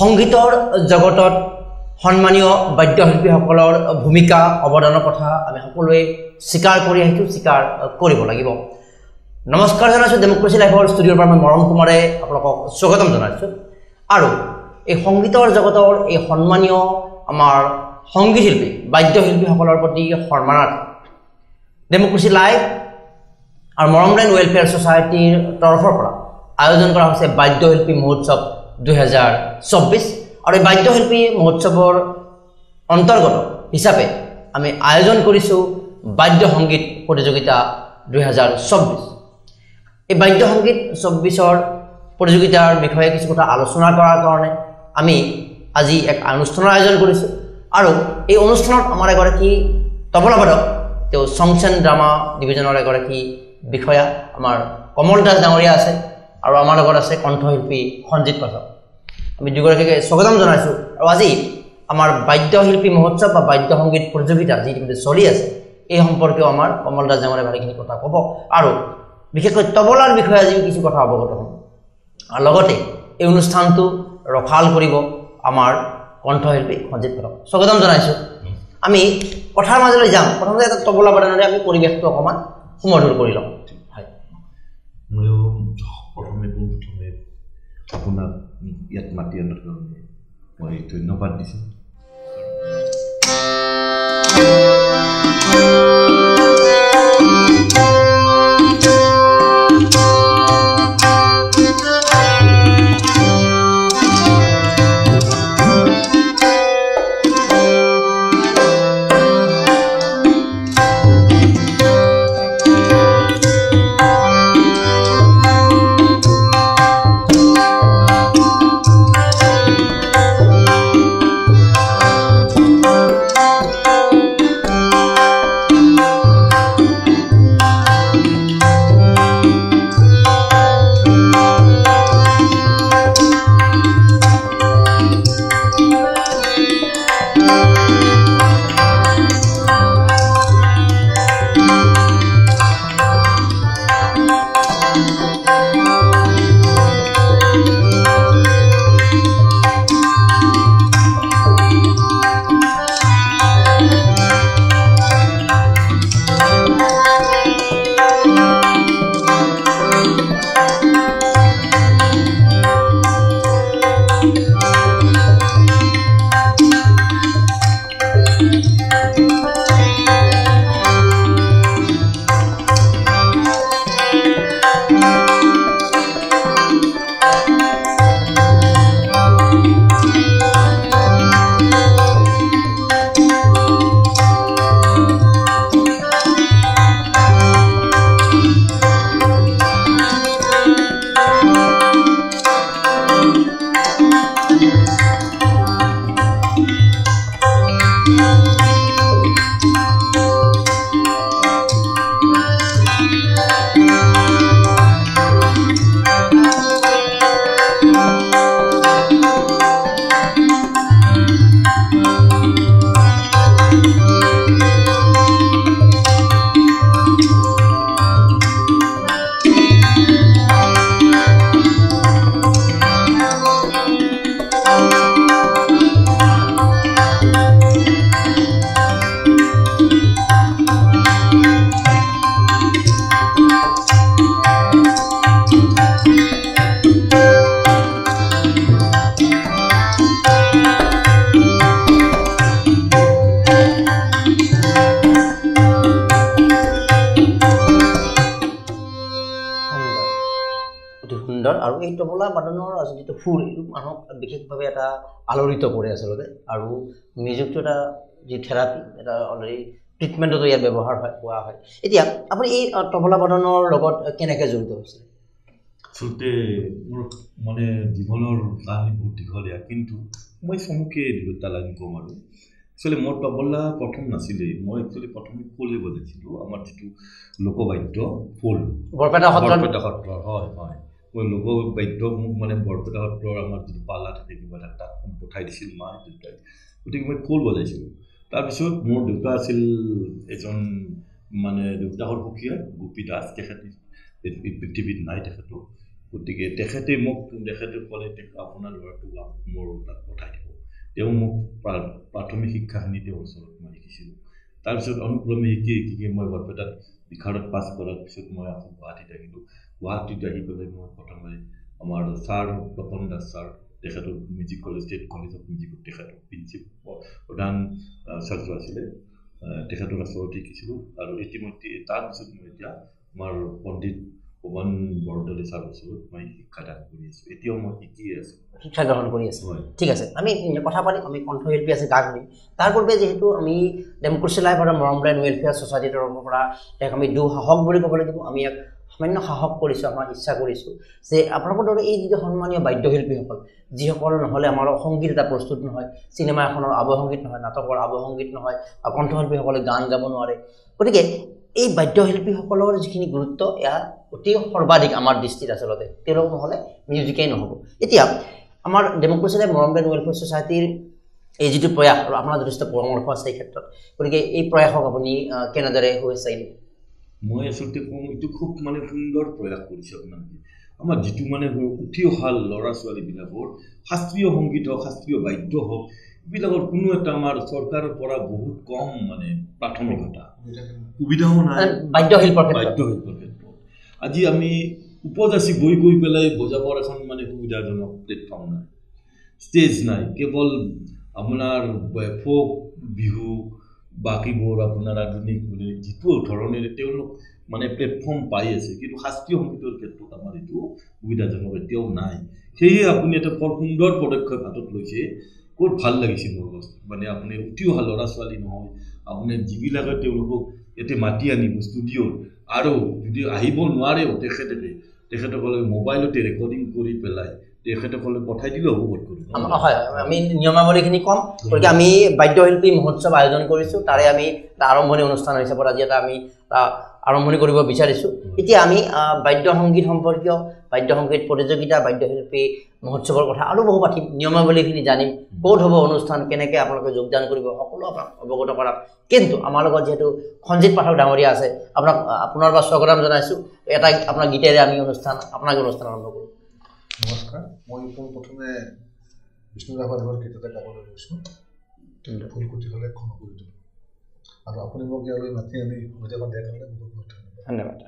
সংগীতৰ জগতত সন্মানীয় বাদ্যশিল্পীসকলৰ ভূমিকা অৱদানৰ কথা আমি সকলোৱে স্বীকাৰ কৰি আহিছোঁ, স্বীকাৰ কৰিব লাগিব। নমস্কাৰ জনাইছোঁ ডেমক্ৰেচি লাইভৰ ষ্টুডিঅ'ৰ পৰা মই মৰম কুমাৰে আপোনালোকক স্বাগতম জনাইছোঁ। আৰু এই সংগীতৰ জগতৰ এই সন্মানীয় আমাৰ সংগীত শিল্পী বাদ্যশিল্পীসকলৰ প্ৰতি সন্মানাৰ্থে ডেমক্ৰেচি লাইভ আৰু মৰমৰাইন ৱেলফেয়াৰ ছ'চাইটিৰ তৰফৰ পৰা আয়োজন কৰা হৈছে বাদ্যশিল্পী মহোৎসৱ 2024। আৰু এই বাদ্যশিল্পী মহোৎসৱৰ অন্তৰ্গত হিচাপে আমি আয়োজন কৰিছোঁ বাদ্য সংগীত প্ৰতিযোগিতা 2024। এই বাদ্য সংগীত 24ৰ প্ৰতিযোগিতাৰ বিষয়ে কিছু কথা আলোচনা কৰাৰ কাৰণে আমি আজি এক অনুষ্ঠানৰ আয়োজন কৰিছোঁ। আৰু এই অনুষ্ঠানত আমাৰ এগৰাকী তবলাবাদক, তেওঁ সংছ এণ্ড ড্ৰামা ডিভিজনৰ এগৰাকী বিষয়া আমাৰ কমল দাস ডাঙৰীয়া আছে, আৰু আমাৰ লগত আছে কণ্ঠশিল্পী সঞ্জিত পাঠক। আমি দুগৰাকীকে স্বাগতম জনাইছোঁ। আৰু আজি আমাৰ বাদ্যশিল্পী মহোৎসৱ বা বাদ্য সংগীত প্ৰতিযোগিতা যি ইতিমধ্যে চলি আছে, এই সম্পৰ্কেও আমাৰ কমল দাস ডাঙৰীয়া ভালেখিনি কথা ক'ব, আৰু বিশেষকৈ তবলাৰ বিষয়ে আজিও কিছু কথা অৱগত হ'ম। আৰু লগতে এই অনুষ্ঠানটো ৰখাল কৰিব আমাৰ কণ্ঠশিল্পী সঞ্জিত পাঠক। স্বাগতম জনাইছোঁ। আমি কথাৰ মাজলৈ যাম। প্ৰথমতে এটা তবলা বাদনেৰে আমি পৰিৱেশটো অকণমান সুমধুৰ কৰি লওঁ। হয়, ময়ো প্ৰথমে আপোনাক ইয়াত মাতি অনাৰ কাৰণে মই ধন্যবাদ দিছোঁ। আৰু এই তবলা বাদনৰ যিটো সুৰ, এইটো মানুহক বিশেষভাৱে এটা আলোড়িত কৰে আচলতে। আৰু মিউজিকটো এটা যি থেৰাপি, এটা অলৰেডি ট্ৰিটমেণ্টতো ইয়াত ব্যৱহাৰ হোৱা হয়। এতিয়া আপুনি এই তবলা বাদনৰ লগত কেনেকৈ জড়িত হৈছিলে? আচলতে মোৰ মানে জীৱনৰ কাহিনী বহুত দীঘলীয়া, কিন্তু মই চমুকে দুটা লাইন ক'ম। আৰু একচুৱেলি মোৰ তবলা প্ৰথম নাছিলেই, মই একচুৱেলি প্ৰথমে খোলে বজাইছিলোঁ। আমাৰ যিটো লোকবাদ্য খোল, বৰপেটা সত্ৰৰ। হয় হয়, মই লোকবাদ্য মোক মানে বৰপেটা সত্ৰৰ আমাৰ যিটো পালা থাকে, কিবা থাকে, তাত পঠাই দিছিল মা দেউতাই। গতিকে মই খোল বজাইছিলোঁ। তাৰপিছত মোৰ দেউতা আছিল এজন মানে দেউতাকৰ সুখীয়া গোপী দাস, তেখেতে পৃথিৱীত নাই তেখেতক। গতিকে তেখেতে মোক তেখেতে ক'লে আপোনাৰ ল'ৰাটো মোৰ তাত পঠাই দিব তেওঁ মোক প্ৰাথমিক শিক্ষাখিনি তেওঁৰ ওচৰত মই শিকিছিলোঁ তাৰপিছত অনুক্ৰমে শিকি মই বৰপেটাত বিশাৰত পাছ কৰাৰ পিছত মই আকৌ গুৱাহাটীত আহিলোঁ গুৱাহাটীত আহি পেলাই মই প্ৰথমে আমাৰ ছাৰ তপন দাস ছাৰ তেখেতৰ music college state college of মিউজিকত তেখেতৰ প্ৰিন্সিপাল প্ৰধান ছাত্ৰ আছিলে তেখেতৰ ওচৰত শিকিছিলোঁ আৰু ইতিমধ্যে তাৰপিছত মই এতিয়া আমাৰ পণ্ডিত পৱন বৰদলৈ ছাৰৰ ওচৰত মই শিক্ষাদান কৰি আছোঁ এতিয়াও মই শিকিয়ে আছোঁ শিক্ষা গ্ৰহণ কৰি আছোঁ ঠিক আছে আমি কথা পাতিম আমি কণ্ঠশিল্পী আছে গান শুনিম তাৰ পূৰ্বে যিহেতু আমি ডেমক্ৰেচি লাইফ আৰু মৰমলাইন ৱেলফেয়াৰ ছ'চাইটিৰ তৰফৰ পৰা ইয়াক আমি সাহস বুলি ক'ব লাগিব আমি ইয়াক সামান্য সাহস কৰিছোঁ আমাৰ ইচ্ছা কৰিছোঁ যে আপোনালোকৰ দৰে এই যিটো সন্মানীয় বাদ্যশিল্পীসকল যিসকল নহ'লে আমাৰ সংগীত এটা প্ৰস্তুত নহয় চিনেমা এখনৰ আৱহংগীত নহয় নাটকৰ আৱহংগীত নহয় বা কণ্ঠশিল্পীসকলে গান গাব নোৱাৰে গতিকে এই বাদ্যশিল্পীসকলৰ যিখিনি গুৰুত্ব এয়া অতি সৰ্বাধিক আমাৰ দৃষ্টিত আচলতে তেওঁলোক নহ'লে মিউজিকেই নহ'ব এতিয়া আমাৰ ডেমক্ৰেচি লাইফ মৰমলাইন ৱেলফেয়াৰ ছ'চাইটিৰ এই যিটো প্ৰয়াস আৰু আপোনাৰ যথেষ্ট পৰামৰ্শ আছে এই ক্ষেত্ৰত গতিকে এই প্ৰয়াসক আপুনি কেনেদৰে হৈছে মই আচলতে কওঁ এইটো খুব মানে সুন্দৰ প্ৰয়াস কৰিছে আপোনালোকে আমাৰ যিটো মানে উঠি অহা ল'ৰা ছোৱালীবিলাকৰ শাস্ত্ৰীয় সংগীত হওক শাস্ত্ৰীয় বাদ্য হওক এইবিলাকৰ কোনো এটা আমাৰ চৰকাৰৰ পৰা বহুত কম মানে প্ৰাথমিকতা সুবিধাও নাই বাদ্যশিল্পৰ ক্ষেত্ৰত আজি আমি উপজাচি গৈ পেলাই বজাবৰ এখন মানে সুবিধাজনক প্লেটফৰ্ম নাই ষ্টেজ নাই কেৱল আপোনাৰ ফোক বিহু বাকীবোৰ আপোনাৰ আধুনিক যিটো ধৰণেৰে তেওঁলোক মানে প্লেটফৰ্ম পাই আছে কিন্তু শাস্ত্ৰীয় সংগীতৰ ক্ষেত্ৰত আমাৰ এইটো সুবিধাজনক এতিয়াও নাই সেয়ে আপুনি এটা বৰ সুন্দৰ পদক্ষেপ হাতত লৈছে খুব ভাল লাগিছে মোৰ মানে আপুনি উঠি অহা ল'ৰা ছোৱালী নহয় আপুনি যিবিলাকে তেওঁলোকক ইয়াতে মাতি আনিব ষ্টুডিঅ'ত আৰু যদি আহিব নোৱাৰেও তেখেতসকলে মোবাইলতে ৰেকৰ্ডিং কৰি পেলাই তেখেতসকলে পঠাই দিলেও হ'ব হয় আমি নিয়মাৱলীখিনি ক'ম গতিকে আমি বাদ্যশিল্পী মহোৎসৱ আয়োজন কৰিছোঁ তাৰে আমি আৰম্ভণি অনুষ্ঠান হিচাপত আজি এটা আমি আৰম্ভণি কৰিব বিচাৰিছোঁ এতিয়া আমি বাদ্য সংগীত সম্পৰ্কীয় বাদ্য সংগীত প্ৰতিযোগিতা বাদ্যশিল্পী মহোৎসৱৰ কথা আৰু বহু পাতিম নিয়মাৱলীখিনি জানিম ক'ত হ'ব অনুষ্ঠান কেনেকৈ আপোনালোকে যোগদান কৰিব সকলো আপোনাক অৱগত কৰাম কিন্তু আমাৰ লগত যিহেতু সঞ্জিত পাঠক ডাঙৰীয়া আছে আপোনাৰ বা স্বাগতম জনাইছোঁ এটা আপোনাৰ গীতেৰে আমি অনুষ্ঠান আৰম্ভ কৰোঁ নমস্কাৰ মই প্ৰথমে বিষ্ণু ৰাভাদেৱৰ গীত এটা গাবলৈ লৈছোঁ ফুলকুটি হ'লে ক্ষমা কৰি দিব আৰু আপুনি মোক ইয়ালৈ মাতি আনি সুবিধাকণ দিয়াৰ কাৰণে বহুত বহুত ধন্যবাদ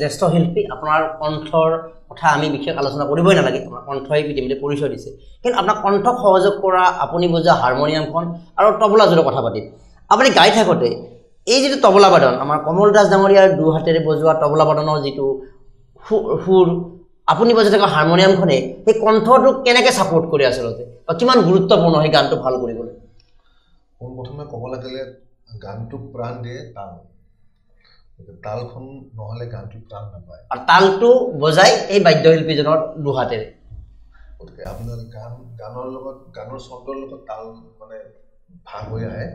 জ্যেষ্ঠ শিল্পী আপোনাৰ কণ্ঠৰ কথা আমি বিশেষ আলোচনা কৰিবই নালাগে আপোনাৰ কণ্ঠই ইতিমধ্যে পৰিচয় দিছে কিন্তু আপোনাক কণ্ঠক সহযোগ কৰা আপুনি বজোৱা হাৰমনিয়ামখন আৰু তবলাযোৰৰ কথা পাতিম আপুনি গাই থাকোঁতে এই যিটো তবলা বাদন আমাৰ কমল দাস ডাঙৰীয়াৰ দুহাতেৰে বজোৱা তবলা বাদনৰ যিটো সুৰ আপুনি বজাই থকা হাৰমনিয়ামখনে সেই কণ্ঠটোক কেনেকৈ ছাপোৰ্ট কৰি আচলতে বা কিমান গুৰুত্বপূৰ্ণ সেই গানটো ভাল কৰিবলৈ পোনপ্ৰথমে ক'ব লাগিলে গানটোক প্ৰাণ দিয়ে তাল তালখন নহ'লে গানটো প্ৰাণ নাপায় আৰু তালটো বজাই এই বাদ্যশিল্পীজনৰ দুহাতেৰে গতিকে আপোনাৰ গানৰ ছন্দৰ লগত তাল মানে ভাগ হৈ আহে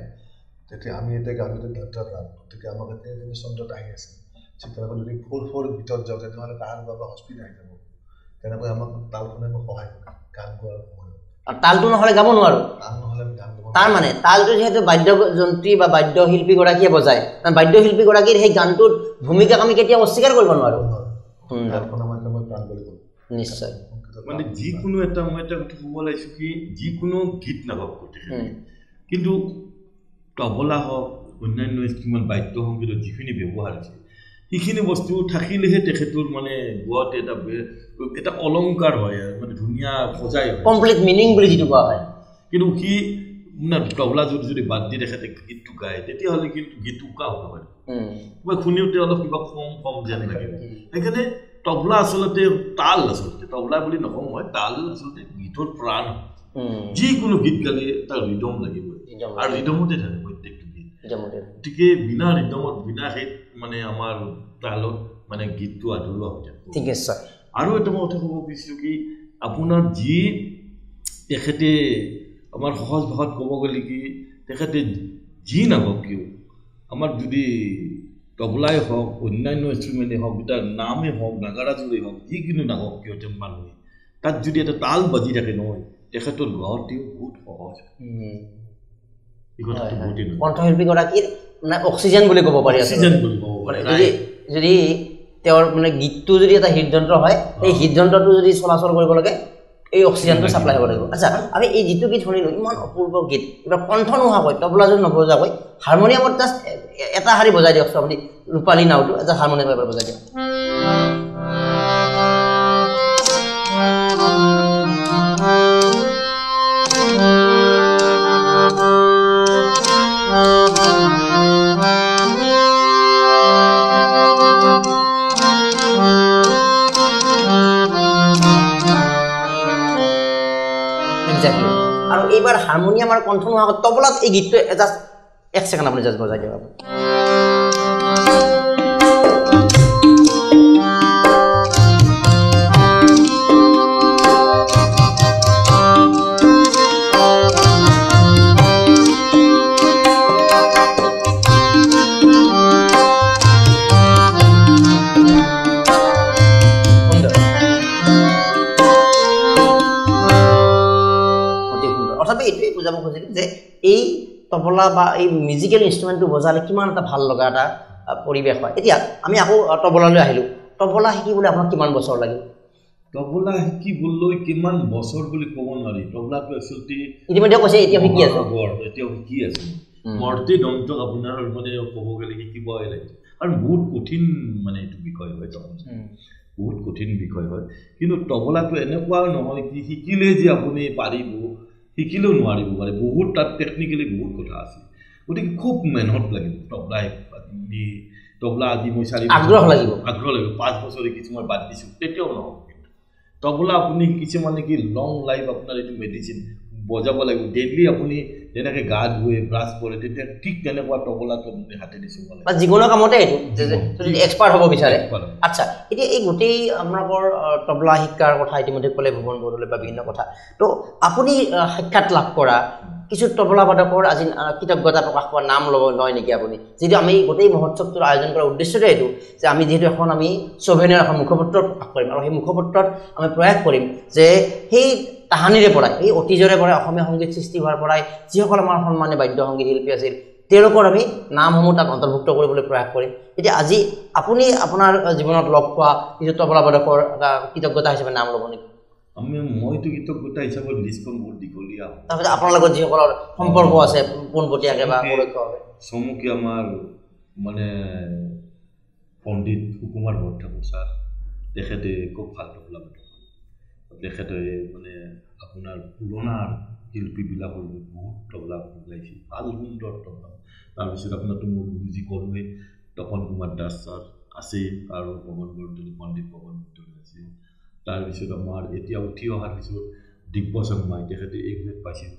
তেতিয়া আমি এতিয়া গানটো ডাক্তৰ গান গতিকে আমাক এতিয়া ছন্দত আহি আছে ঠিক তেনেকৈ যদি ফ'ৰ ভিতৰত যাওঁ তেতিয়াহ'লে তাহাৰ বা হস্পিট আহি যাব তেনেকৈ আমাক তালখনে মোক সহায় কৰে গান গোৱাৰ সময়ত আৰু তালটো নহ'লে গাব নোৱাৰোঁ তাল নহ'লে আমি গান গাব তাৰ মানে তালটো যিহেতু বাদ্যযন্ত্ৰী বা বাদ্যশিল্পীগৰাকীয়ে বজায় কাৰণ বাদ্যশিল্পীগৰাকীৰ সেই গানটোত ভূমিকাক আমি কেতিয়াও অস্বীকাৰ কৰিব নোৱাৰোঁ গানখন আমাৰ মই প্ৰাণ বুলি ক'লোঁ নিশ্চয় মানে যিকোনো এটা মই এটা কথা ক'ব লাগিছোঁ কি যিকোনো গীত নাগাওক কিন্তু তবলা হওক অন্যান্য কিছুমান বাদ্য সংগীতত যিখিনি ব্যৱহাৰ আছে সেইখিনি বস্তু থাকিলেহে তেখেতৰ মানে গোৱাত এটা অলংকাৰ হয় মানে ধুনীয়া সজাই হয় কমপ্লিট মিনিং বুলি যিটো কোৱা হয় কিন্তু সি মানে তবলা যদি বাদ দি তেখেতে গীতটো গায় তেতিয়াহ'লে কিন্তু গীতটো উকা হ'ব পাৰে মই শুনিওতে অলপ কিবা কম যেন লাগে সেইকাৰণে তবলা আচলতে তাল আচলতে তবলা বুলি নকওঁ মই তাল আচলতে গীতৰ প্ৰাণ যিকোনো গীত গালে তাৰ ৰিদম লাগিবই আৰু ৰিদমতে থাকে প্ৰত্যেকটো গীত গতিকে বিনা ৰিদমত বিনা সেই মানে আমাৰ তালত মানে গীতটো আধৰুৱা হৈ যায় ঠিক আছে আৰু এটা মই কথা ক'ব বিচাৰিছোঁ কি আপোনাৰ যি তেখেতে আমাৰ সহজ ভাষাত ক'ব গ'লে কি তেখেতে যি নাগাওক কিয় আমাৰ যদি তবলাই হওক অন্যান্য ইনষ্ট্ৰুমেণ্টেই হওক তাৰ নামেই হওক নাগাৰাজোৰেই হওক যিকোনো নাগাওক কিয় তেওঁ মানুহে তাত যদি এটা তাল বাজি থাকে নহয় তেখেতৰ গাঁৱতেও বহুত সহজ এই কথাটো বহুতেই কণ্ঠশিল্পীগৰাকীৰ মানে অক্সিজেন বুলি ক'ব পাৰি অক্সিজেন বুলি ক'ব পাৰি যদি তেওঁৰ মানে গীতটো যদি এটা হৃদযন্ত্ৰ হয় সেই হৃদযন্ত্ৰটো যদি চলাচল কৰিব লাগে এই অক্সিজেনটো ছাপ্লাই হ'ব লাগিব আচ্ছা আমি এই যিটো গীত শুনিলোঁ ইমান অপূৰ্ব গীত এইবাৰ কণ্ঠ নোহোৱাকৈ তবলাযোৰ নবজাকৈ হাৰমনিয়ামত জাষ্ট এটা শাৰী বজাই দিয়কচোন আপুনি ৰূপালী নাওটো এটা হাৰমনিয়াম এবাৰ বজাই দিয়ক আৰু এইবাৰ হাৰমনিয়াম আৰু কণ্ঠ নোহোৱাকৈ তবলাত এই গীতটো জাষ্ট এক ছেকেণ্ড আপুনি জাষ্ট বজাই দিয়ক এইটোৱেই বুজাব খুজিলোঁ যে এই তবলা বা এই মিউজিকেল ইনষ্ট্ৰুমেণ্টটো বজালে কিমান এটা ভাল লগা এটা পৰিৱেশ হয় এতিয়া আমি আকৌ তবলালৈ আহিলোঁ তবলা শিকিবলৈ আপোনাক কিমান বছৰ লাগিল তবলা শিকিবলৈ কিমান বছৰ বুলি ক'ব নোৱাৰি তবলাটো আচলতে ইতিমধ্যে কৈছে এতিয়া শিকি আছে এতিয়াও শিকি আছে মৰ্তি দন্তক আপোনাৰ মানে ক'ব গ'লে শিকিবই লাগে আৰু বহুত কঠিন মানে এইটো বিষয় হয় বহুত কঠিন বিষয় হয় কিন্তু তবলাটো এনেকুৱাও নহয় কি শিকিলে যে আপুনি পাৰিব শিকিলেও নোৱাৰিব পাৰে বহুত তাত টেকনিকেলি বহুত কথা আছে গতিকে খুব মেহনত লাগিব তবলা আজি মই আগ্ৰহ লাগিব 5 বছৰে কিছুমান বাদ দিছোঁ তেতিয়াও নহ'ব কিন্তু তবলা আপুনি কিছুমানে কি লং লাইফ আপোনাৰ এইটো মেডিচিন বজাব লাগিব ডেইলি আপুনি যেনেকৈ গা ধুৱে ব্ৰাছ কৰে তেতিয়া ঠিক তেনেকুৱা তবলাটো আপুনি হাতে দিছোঁ বা যিকোনো কামতে এইটো যদি এক্সপাৰ্ট হ'ব বিচাৰে আচ্ছা এতিয়া এই গোটেই আপোনালোকৰ তবলা শিক্ষাৰ কথা ইতিমধ্যে ক'লে ভুৱন বৰদলৈ বা বিভিন্ন কথা তো আপুনি সাক্ষাৎ লাভ কৰা কিছু তবলা বাদকৰ আজি কৃতজ্ঞতা প্ৰকাশ কৰা নাম লয় নেকি আপুনি যিটো আমি গোটেই মহোৎসৱটোৰ আয়োজন কৰাৰ উদ্দেশ্যটো এইটো যে আমি যিহেতু এখন আমি ছ'ভেনিয়াৰ এখন মুখপত্ৰ প্ৰকাশ কৰিম আৰু সেই মুখপত্ৰত আমি প্ৰয়াস কৰিম যে সেই তাহানিৰে পৰাই এই অতীজৰে পৰাই অসমীয়া সংগীত সৃষ্টি হোৱাৰ পৰাই যিসকল আমাৰ সন্মানীয় বাদ্য সংগীত শিল্পী আছিল তেওঁলোকৰ আমি নামসমূহ তাত অন্তৰ্ভুক্ত কৰিবলৈ প্ৰয়াস কৰিম এতিয়া আজি আপুনি আপোনাৰ জীৱনত লগ পোৱা কিছু তবলা বাদকৰ এটা কৃতজ্ঞতা হিচাপে নাম ল'ব নেকি মইতো কৃতজ্ঞতা হিচাপত লিষ্টখন বহুত দীঘলীয়া তাৰপিছত আপোনাৰ লগত যিসকলৰ সম্পৰ্ক আছে পোনপটীয়াকৈ বা পৰোক্ষভাৱে চমুকি আমাৰ মানে পণ্ডিত সুকুমাৰ বৰঠাকুৰ ছাৰ তেখেতে খুব ভাল তবলা বাদক তেখেতে মানে আপোনাৰ পুৰণা শিল্পীবিলাকৰ বহুত তবলা বজাইছে ভাল সুন্দৰ তবলা তাৰপিছত আপোনাৰতো মোৰ গুৰুজী ক'লোৱে তপন কুমাৰ দাস ছাৰ আছে আৰু পৱন বৰদলৈ পণ্ডিত পৱন বৰদলৈ আছে তাৰপিছত আমাৰ এতিয়া উঠি অহাৰ পিছত দিব্য শৰ্মাই তেখেতে এগ্ৰেড পাইছিল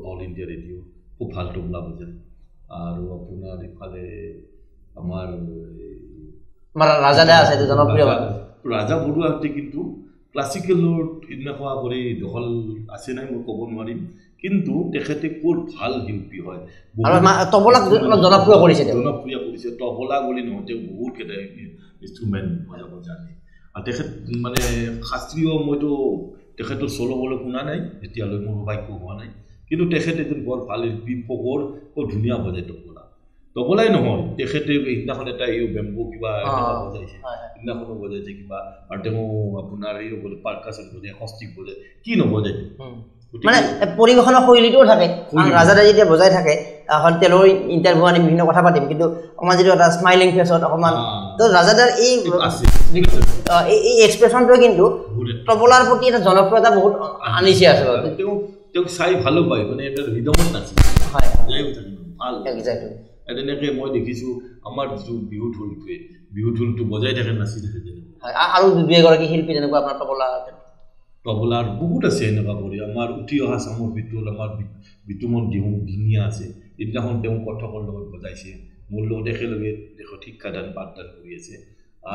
অল ইণ্ডিয়া ৰেডিঅ' খুব ভাল তবলা বজায় আৰু আপোনাৰ ইফালে আমাৰ ৰাজাদা আছে জনপ্ৰিয় ৰাজা বৰুৱাহঁতে কিন্তু ক্লাছিকেলৰ সিদিনাখন কৰি দখল আছে নাই মই ক'ব নোৱাৰিম কিন্তু তেখেতে খুব ভাল শিল্পী হয় তবলাক জনপ্ৰিয় কৰিছে তবলা বুলি নহয় তেওঁ বহুত কেইটা ইনষ্ট্ৰুমেণ্ট বজাব জানে আৰু তেখেত মানে শাস্ত্ৰীয় মইতো তেখেতৰ চলো বলে শুনা নাই এতিয়ালৈ মোৰ সৌভাগ্য হোৱা নাই কিন্তু তেখেতে এজন বৰ ভাল শিল্পী ফকৰ খুব ধুনীয়া বজায় তবলাই নহয় তেখেতে সিদিনাখন এটা বেম্বো কিবা বজাইছে সিদিনাখনো বজাইছে কিবা আৰু তেওঁ আপোনাৰ এই পাৰ্কাছন বজায় হস্তিক বজায় কি নবজায় মানে পৰিৱেশনৰ শৈলীটোও থাকে ৰাজাদাই যেতিয়া বজাই থাকে তেওঁৰ ইণ্টাৰভিউ আনি বিভিন্ন কথা পাতিম কিন্তু অকণমান যিটো এটা স্মাইলিং ফেচত অকণমান তো ৰাজাদাৰ এই এক্সপ্ৰেশ্যনটোৱে কিন্তু তবলাৰ প্ৰতি এটা জনপ্ৰিয়তা বহুত আনিছে আচলতে তেওঁক চাই ভালো পায় মানে এটা ৰিদমত নাছিল ভাল তেনেকৈ মই দেখিছোঁ আমাৰ যিটো বিহু ঢোলটো বজাই থাকে নাচি থাকে আৰু দুই এগৰাকী শিল্পী তেনেকুৱা আপোনাৰ তবলাৰ বহুত আছে এনেকুৱা কৰি আমাৰ উঠি অহা চামৰ ভিতৰত আমাৰ বিতুমন দিনীয়া আছে সেইদিনাখন তেওঁ কথকৰ লগত বজাইছে মোৰ লগত একেলগে দেশত শিক্ষাদান পাঠদান কৰি আছে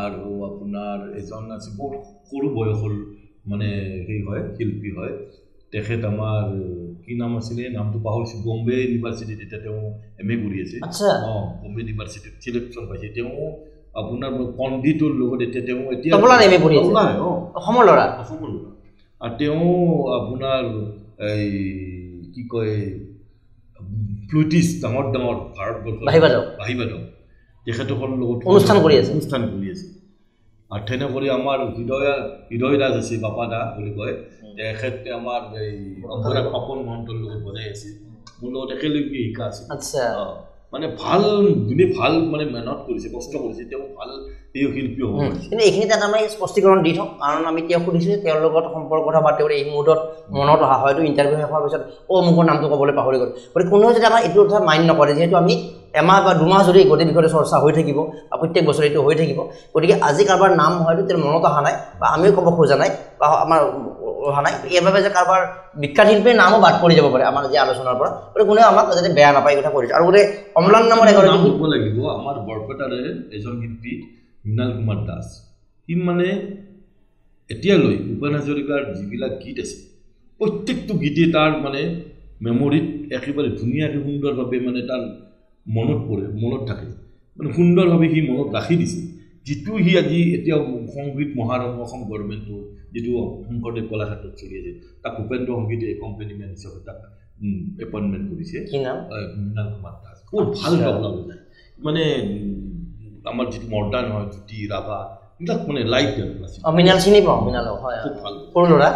আৰু আপোনাৰ এজন আছে বহুত সৰু বয়সৰ মানে সেই হয় শিল্পী হয় তেখেত আমাৰ কি নাম আছিলে নামটো পাহৰিছোঁ বম্বে ইউনিভাৰ্চিটিত এতিয়া তেওঁ MA কৰি আছে বম্বে ইউনিভাৰ্চিটিত চিলেকশ্যন পাইছে তেওঁ আপোনাৰ পণ্ডিতৰ লগত এতিয়া অসমৰ ল'ৰা আৰু তেওঁ আপোনাৰ এই কি কয় ফ্লুটিষ্ট ডাঙৰ ভাৰতবৰ্ষৰ বাহিবাদক তেখেতসকলৰ লগত অনুষ্ঠান কৰি আছে আৰু তেনেকৈ আমাৰ হৃদয় ৰাজ আছে বাপা দা বুলি কয় তেখেতে আমাৰ এই পাপন মহন্তৰ লগত বজাই আছে মোৰ লগত একেলগে শিকা আছে মানে ভাল যোনে ভাল মানে মেহনত কৰিছে কষ্ট কৰিছে তেওঁ ভাল এই শিল্পী হ'ব কিন্তু এইখিনিতে এটা আমি স্পষ্টীকৰণ দি থওঁ কাৰণ আমি তেওঁক সুধিছোঁ তেওঁৰ লগত সম্পৰ্ক কথা বা তেওঁৰ এই মুহূৰ্তত মনত অহা হয়তো ইণ্টাৰভিউ শেষ হোৱাৰ পিছত মোকৰ নামটো ক'বলৈ পাহৰি গ'ল গতিকে কোনেও যদি আমাৰ এইটো কথা মাইণ্ড নকৰে যিহেতু আমি এমাহ বা দুমাহ যদি গোটেই বিষয়টো চৰ্চা হৈ থাকিব বা প্ৰত্যেক বছৰে এইটো হৈ থাকিব গতিকে আজি কাৰোবাৰ নাম হয়তো তেওঁৰ মনত অহা নাই বা আমিও ক'ব খোজা নাই বা আমাৰ অহা নাই ইয়াৰ বাবে যে কাৰোবাৰ বিখ্যাত শিল্পীৰ নামো বাদ পৰি যাব পাৰে আমাৰ যি আলোচনাৰ পৰা গতিকে কোনেও আমাক যাতে বেয়া নাপায় এই কথা কৰিছে আৰু গোটেই অম্লান নামৰ এগৰাকী ক'ব লাগিব আমাৰ বৰপেটাৰে এজন শিল্পী মৃণাল কুমাৰ দাস সি মানে এতিয়ালৈ ভূপেন হাজৰিকাৰ যিবিলাক গীত আছে প্ৰত্যেকটো গীতেই তাৰ মানে মেমৰিত একেবাৰে ধুনীয়াকৈ সুন্দৰভাৱে মানে তাৰ মনত থাকে মানে সুন্দৰভাৱে সি মনত ৰাখি দিছে যিটো সি আজি এতিয়া সংগীত মহাৰণ অসম গভৰ্ণমেণ্টটো যিটো শংকৰদেৱ কলাক্ষেত্ৰত চলি আছে তাক ভূপেন্দ্ৰ সংগীতে একম্পেনিমেণ্ট হিচাপে তাক এপইণ্টমেণ্ট কৰিছে মৃণাল কুমাৰ দাস খুব ভাল তবলা বজায় মানে আমাৰ যিটো মডাৰ্ণ হয় জ্যোতি ৰাভা এইবিলাক মানে লাইট মৃণাল চিনি পাওঁ মৃণালক খুব ভাল সৰু ল'ৰা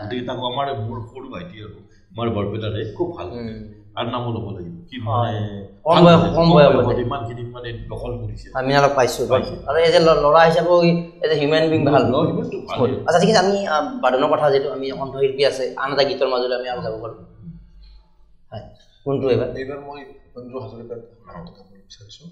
গতিকে তাকো আমাৰ মোৰ সৰু ভাইটি আৰু আমাৰ বৰপেটাৰে খুব ভাল আৰু নামো ল'ব লাগিব কি মানে কম বয়সত ইমানখিনি মানে দখল কৰিছে মৃণালক পাইছোঁ আৰু এই যে ল'ৰা হিচাপেও এজ এ হিউমেন বিং ভাল আচ্ছা ঠিক আছে আমি বাদনৰ কথা যিহেতু আমি কণ্ঠশিল্পী আছে আন এটা গীতৰ মাজলৈ আমি আৰু যাব পাৰোঁ হয় কোনটো এইবাৰ মই ভূপেন্দ্ৰ হাজৰিকাৰ কথা ক'ব বিচাৰিছোঁ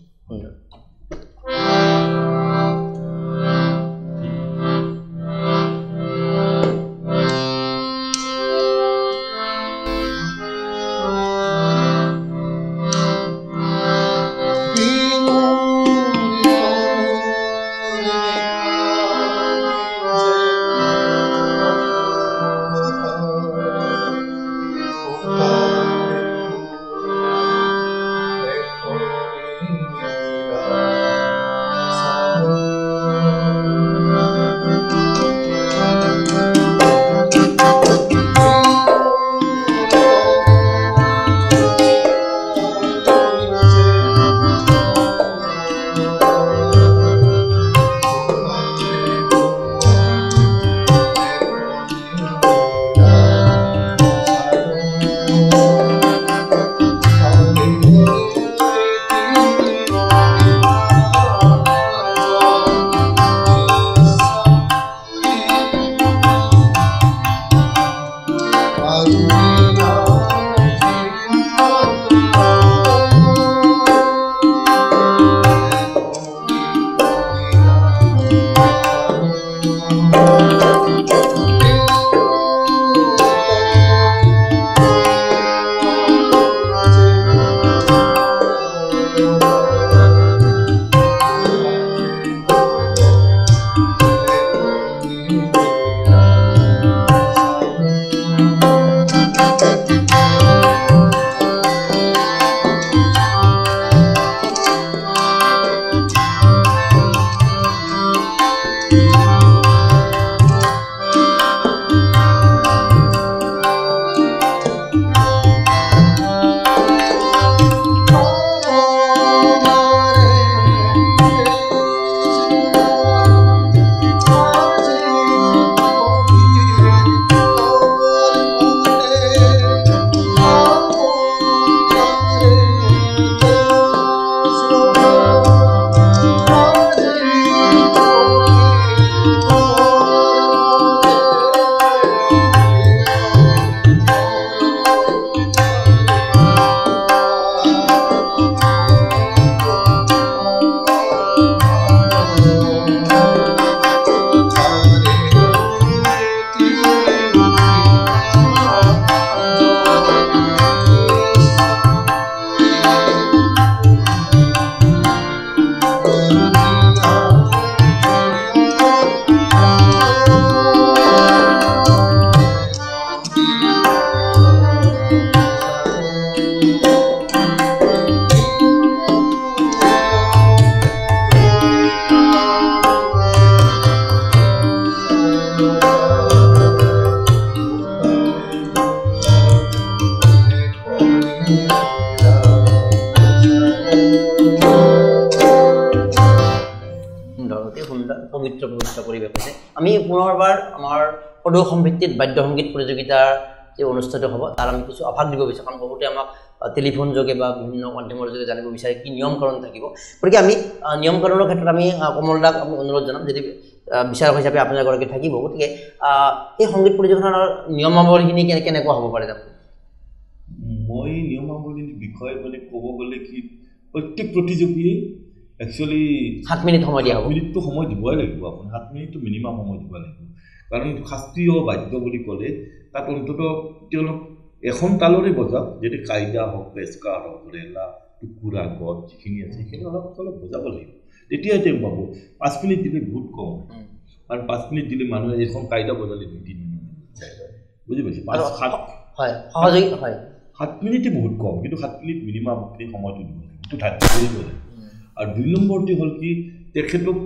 পবিত্ৰ পবিত্ৰ পৰিৱেশ হৈছে আমি পুনৰবাৰ আমাৰ সদৌ সম্ভিত্তিত বাদ্য সংগীত প্ৰতিযোগিতাৰ যে অনুষ্ঠিত হ'ব তাৰ আমি কিছু আভাস দিব বিচাৰোঁ কাৰণ বহুতে আমাক টেলিফোন যোগে বা বিভিন্ন মাধ্যমৰ যোগে জানিব বিচাৰে কি নিয়মকৰণ থাকিব গতিকে আমি নিয়মকৰণৰ ক্ষেত্ৰত আমি কমলদাক আমি অনুৰোধ জনাম যদি বিচাৰক হিচাপে আপোনাৰ গৰাকী থাকিব গতিকে এই সংগীত প্ৰতিযোগিতাৰ নিয়মাৱলীখিনি কেনেকুৱা হ'ব পাৰে মই নিয়মাৱলীৰ বিষয়ে মানে ক'ব গ'লে কি প্ৰত্যেক প্ৰতিযোগীয়ে একচুৱেলি 7 মিনিট সময় দিয়া হ'ব মিনিটটো সময় দিবই লাগিব আপুনি 7 মিনিটটো মিনিমাম সময় দিব লাগিব কাৰণ শাস্ত্ৰীয় বাদ্য বুলি ক'লে তাত অন্তত তেওঁলোক এখন তালৰে বজাওক যদি কাইদা হওক পেচকা হওক ৰেলা টুকুৰা গছ যিখিনি আছে সেইখিনি অলপ অলপ বজাব লাগিব তেতিয়াই তেওঁ পাব 5 মিনিট দিলে বহুত কম আৰু 5 মিনিট দিলে মানুহে এখন কাইদা বজালে 2-3 মিনিট বুজি পাইছে 7 মিনিটে বহুত কম কিন্তু 7 মিনিট মিনিমাম আপুনি সময়টো দিব লাগিব এইটো ঠাইত কৰিব লাগিব আৰু 2 নম্বৰটি হ'ল কি তেখেতক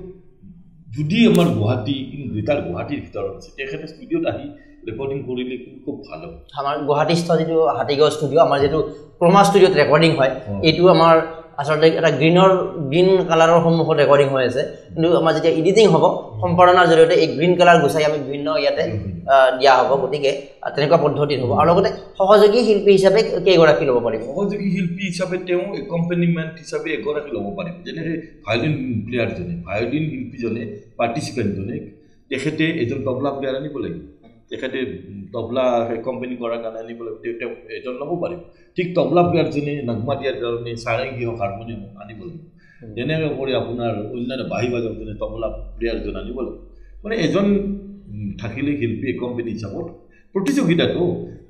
যদি আমাৰ গুৱাহাটী গ্ৰেটাৰ গুৱাহাটীৰ ভিতৰত আছে তেখেতে ষ্টুডিঅ'ত আহি ৰেকৰ্ডিং কৰিলে খুব ভাল হ'ব আমাৰ গুৱাহাটীস্থ যিটো হাতীগাঁও ষ্টুডিঅ' আমাৰ যিটো ক্ৰমা ষ্টুডিঅ'ত ৰেকৰ্ডিং হয় এইটো আমাৰ আচলতে এটা গ্ৰীণ কালাৰৰ সন্মুখত ৰেকৰ্ডিং হৈ আছে কিন্তু আমাৰ যেতিয়া এডিটিং হ'ব সম্পাদনাৰ জৰিয়তে এই গ্ৰীণ কালাৰ গুচাই আমি বিভিন্ন ইয়াতে দিয়া হ'ব গতিকে তেনেকুৱা পদ্ধতিত হ'ব আৰু লগতে সহযোগী শিল্পী হিচাপে কেইগৰাকী ল'ব পাৰিব সহযোগী শিল্পী হিচাপে তেওঁ একম্পেনিমেণ্ট হিচাপে এগৰাকী ল'ব পাৰিব যেনেকৈ ভায়লিন প্লেয়াৰজনে ভায়লিন শিল্পীজনে পাৰ্টিচিপেণ্টজনে তেখেতে এজন তবলা প্লেয়াৰ আনিব লাগিব তেখেতে তবলা কোম্পানী কৰাৰ কাৰণে আনিব লাগিব তেওঁ এজন ল'ব পাৰিব ঠিক তবলা প্লেয়াৰজনে নগমা দিয়াৰ কাৰণে চাৰেংগী হওক হাৰমনিয়াম আনিব লাগিব যেনেকৈ কৰি আপোনাৰ অন্যান্য বাঁহী বাজাওজনে তবলা প্লেয়াৰজন আনিব লাগিব মানে এজন থাকিলে শিল্পী কোম্পানী হিচাপত প্ৰতিযোগিতাটো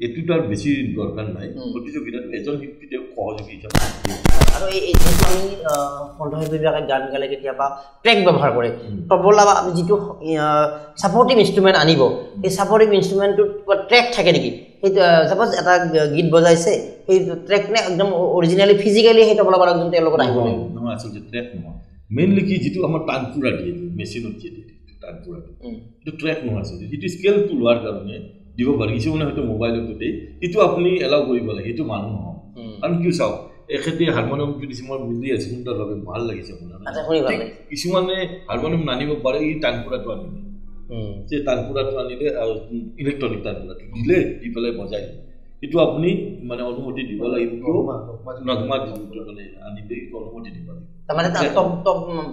এইটো তাৰ বেছি দৰকাৰ নাই প্ৰতিযোগিতাটো এজন শিল্পী তেওঁ সহযোগী হিচাপে আৰু এই যিটো আমি কণ্ঠশিল্পীবিলাকে গান গালে কেতিয়াবা ট্ৰেক ব্যৱহাৰ কৰে তবলা বা আমি যিটো ছাপৰ্টিভ ইনষ্ট্ৰুমেণ্ট আনিব সেই ছাপৰ্টিভ ইনষ্ট্ৰুমেণ্টটোত কিবা ট্ৰেক থাকে নেকি সেইটো ছাপ'জ এটা গীত বজাইছে সেই ট্ৰেক নে একদম অৰিজিনেলি ফিজিকেলি সেই তবলা বাদকজন তেওঁলোকৰ আহিব লাগিব নহয় আচলতে ট্ৰেক নহয় মেইনলি কি যিটো আমাৰ টানপুৰা দিয়ে মেচিনত দিয়ে টানপুৰাটো এইটো ট্ৰেক নহয় আচলতে সেইটো স্কেলটো লোৱাৰ কাৰণে দিব পাৰি কিছুমানে হয়তো মোবাইলতে সেইটো আপুনি এলাউ কৰিব লাগে সেইটো মানুহ নহয় কাৰণ কি চাওক এখেতে হাৰমনিয়ামটো দিছে মই বুজি আছোঁ সুন্দৰভাৱে ভাল লাগিছে আপোনাৰ কিছুমানে হাৰমনিয়াম নানিব পাৰে এই টানপুৰাটো আনিলে যে টানপুৰাটো আনিলে ইলেক্ট্ৰনিক টানপুৰাটো দিলে দি পেলাই বজাই সেইটো আপুনি মানে অনুমতি দিব লাগিব নগমা মানে আনিলে অনুমতি দিব লাগিব তাৰমানে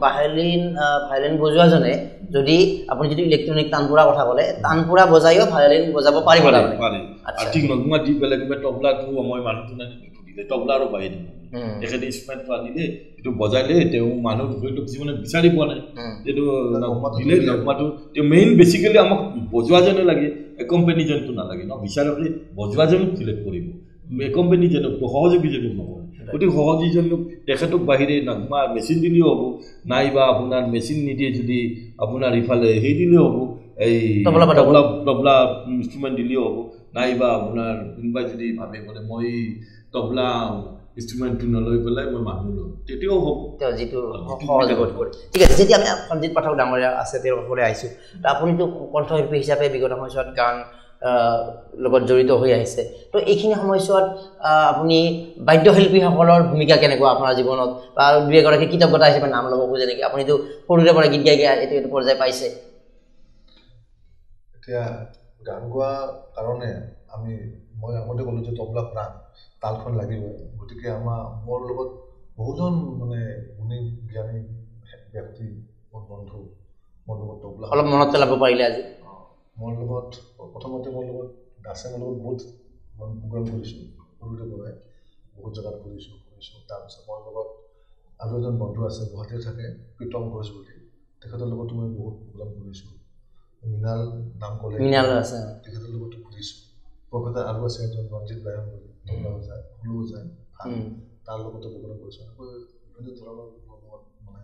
ভায়লিন বজোৱাজনে যদি আপুনি যদি ইলেক্ট্ৰনিক টানপুৰা কথা ক'লে টানপুৰা বজাইও ভায়লিন বজাব পাৰিব পাৰে আৰু ঠিক নগমা দি পেলাই কিবা তবলাটো মই মানুহটো নানিলে তবলা আৰু বাঢ়ি দিব তেখেতে ইনষ্ট্ৰুমেণ্টটো আনিলে এইটো বজাইলে তেওঁ মানুহ হয়তো কিছুমানে বিচাৰি পোৱা নাই এইটো দিলে নগমাটো তেওঁ মেইন বেচিকেলি আমাক বজোৱাজনে লাগে একম্পেনিজনটো নালাগে ন বিচাৰকে বজোৱাজনক চিলেক্ট কৰিব একম্পেনিজনক সহযোগীজনক নকৰে গতিকে সহযোগীজনক তেখেতক বাহিৰে নগমা মেচিন দিলেও হ'ব নাইবা আপোনাৰ মেচিন নিদিয়ে যদি আপোনাৰ ইফালে সেই দিলেও হ'ব এই তবলা ইনষ্ট্ৰুমেণ্ট দিলেও হ'ব নাইবা আপোনাৰ কোনোবাই যদি ভাবে বোলে মই তবলা ইনষ্ট্ৰুমেণ্টটো নলৈ পেলাই মই মানুহ লওঁ তেতিয়াও হ'ব তেওঁ যিটো সহযোগত কৰে ঠিক আছে যেতিয়া আমি সঞ্জিত পাঠক ডাঙৰীয়া আছে তেওঁৰ ওচৰলৈ আহিছোঁ আপুনিতো কণ্ঠশিল্পী হিচাপে বিগত সময়ছোৱাত গান লগত জড়িত হৈ আহিছে তো এইখিনি সময়ছোৱাত আপুনি বাদ্যশিল্পীসকলৰ ভূমিকা কেনেকুৱা আপোনাৰ জীৱনত বা দুই এগৰাকী কিতাপগতা হিচাপে নাম ল'ব খোজে নেকি আপুনিতো সৰুৰে পৰা গীত গাই এইটো পৰ্যায় পাইছে এতিয়া গান গোৱা কাৰণে মই আগতে ক'লোঁ যে তবলা প্ৰাণ তালখন লাগিবই গতিকে মোৰ লগত বহুজন মানে গুণী জ্ঞানী ব্যক্তি মোৰ বন্ধু মোৰ লগত তবলা অলপ মনত পেলাব পাৰিলে আজি মোৰ লগত প্ৰথমতে মোৰ লগত দাসে মোৰ লগত বহুত প্ৰগ্ৰাম কৰিছোঁ সৰুতে পৰাই বহুত জেগাত কৰিছোঁ তাৰপিছত মোৰ লগত আৰু এজন বন্ধু আছে গুৱাহাটীত থাকে প্ৰীতম ঘোষ বুলি তেখেতৰ লগতো মই বহুত প্ৰগ্ৰাম কৰিছোঁ মৃণাল নাম ক'লে মৃণাল আছে তেখেতৰ লগতো কৰিছোঁ প্ৰফেচাৰ আৰু আছে এজন ৰঞ্জিত বায়ন বুলি তবলা বজায় ফুলো বজায় তাৰ লগতো প্ৰগ্ৰাম কৰিছোঁ বিভিন্ন ধৰণৰ মানে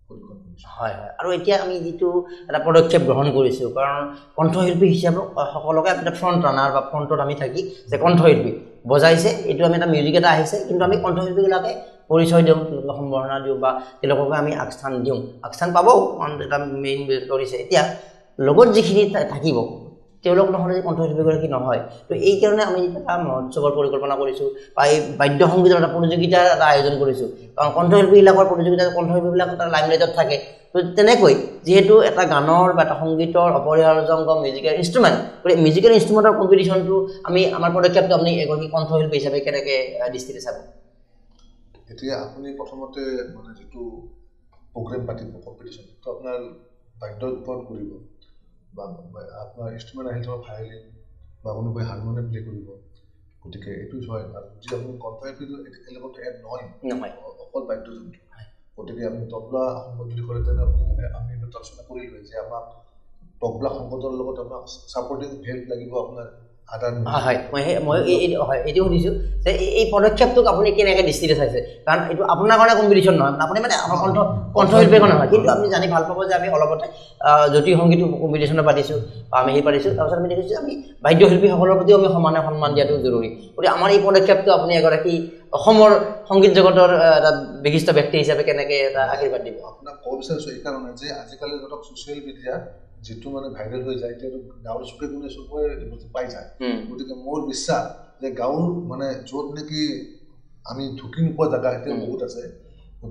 পৰিকল্পনা কৰিছোঁ হয় হয় আৰু এতিয়া আমি যিটো এটা পদক্ষেপ গ্ৰহণ কৰিছোঁ কাৰণ কণ্ঠশিল্পী হিচাপে সকলোকে এটা ফ্ৰণ্ট ৰানাৰ বা ফ্ৰণ্টত আমি থাকি যে কণ্ঠশিল্পী বজাইছে এইটো আমি এটা মিউজিক এটা আহিছে কিন্তু আমি কণ্ঠশিল্পীবিলাকে পৰিচয় দিওঁ তেওঁলোকক সম্বৰ্ধনা দিওঁ বা তেওঁলোককে আমি আগস্থান দিওঁ আগস্থান পাবও এটা মেইন কৰিছে এতিয়া লগত যিখিনি থাকিব তেওঁলোক নহ'লে কণ্ঠশিল্পীগৰাকী নহয় তো এই কাৰণে আমি এটা মহোৎসৱৰ পৰিকল্পনা কৰিছোঁ বা এই বাদ্য সংগীতৰ এটা প্ৰতিযোগিতাৰ এটা আয়োজন কৰিছোঁ কাৰণ কণ্ঠশিল্পীবিলাকৰ প্ৰতিযোগিতা কণ্ঠশিল্পীবিলাক এটা লাইমলাইটত থাকে তো তেনেকৈ যিহেতু এটা গানৰ বা এটা সংগীতৰ অপৰিহাৰ্য অংগ মিউজিকেল ইনষ্ট্ৰুমেণ্ট গতিকে মিউজিকেল ইনষ্ট্ৰুমেণ্টৰ কম্পিটিশ্যনটো আমি আমাৰ পদক্ষেপটো আপুনি এগৰাকী কণ্ঠশিল্পী হিচাপে কেনেকৈ দৃষ্টিৰে চাব এতিয়া আপুনি প্ৰথমতে মানে যিটো প্ৰগ্ৰেম পাতিব কম্পিটিশ্যন তো আপোনাৰ বাদ্যৰ ওপৰত কৰিব বা আপোনাৰ ইনষ্ট্ৰুমেণ্ট আহিল ধৰক ভায়লিন বা কোনোবাই হাৰমনিয়াম প্লে কৰিব গতিকে এইটো হয় আৰু যদি আপুনি কণ্ঠশিল্পীটো একেলগতে এড নহয় অকল বাদ্যযন্ত্ৰ গতিকে আপুনি তবলা সংগত যদি কৰে তেনেহ'লে আমি আলোচনা কৰিলোৱে যে আমাক তবলা সংগতৰ লগত আমাক ছাপৰ্টিং হেল্প লাগিব আপোনাৰ হয় মই এইটো সুধিছোঁ যে এই পদক্ষেপটোক আপুনি কেনেকৈ দৃষ্টিৰে চাইছে কাৰণ এইটো আপোনাৰ কাৰণে কম্পিটিশ্যন নহয় আপুনি মানে আমাৰ কণ্ঠশিল্পীৰ কাৰণে নহয় কিন্তু আপুনি জানি ভাল পাব যে আমি অলপতে জ্যোতি সংগীত কম্পিটিশ্যনত পাতিছোঁ বা আমি সেই পাতিছোঁ তাৰপিছত আমি দেখিছোঁ আমি বাদ্যশিল্পীসকলৰ প্ৰতিও আমি সমানে সন্মান দিয়াটো জৰুৰী গতিকে আমাৰ এই পদক্ষেপটো আপুনি এগৰাকী অসমৰ সংগীত জগতৰ এটা বিশিষ্ট ব্যক্তি হিচাপে কেনেকৈ এটা আশীৰ্বাদ দিব আপোনাক ক'ব বিচাৰিছোঁ এইকাৰণে যে আজিকালি ধৰক ছ'চিয়েল মিডিয়াত যিটো মানে ভাইৰেল হৈ যায় সেইটো গাঁৱৰ চুকে কোণে চবৰে বস্তু পাই যায় গতিকে মোৰ বিশ্বাস যে গাঁৱৰ মানে য'ত নেকি আমি ঢুকি নোপোৱা জেগা এতিয়া বহুত আছে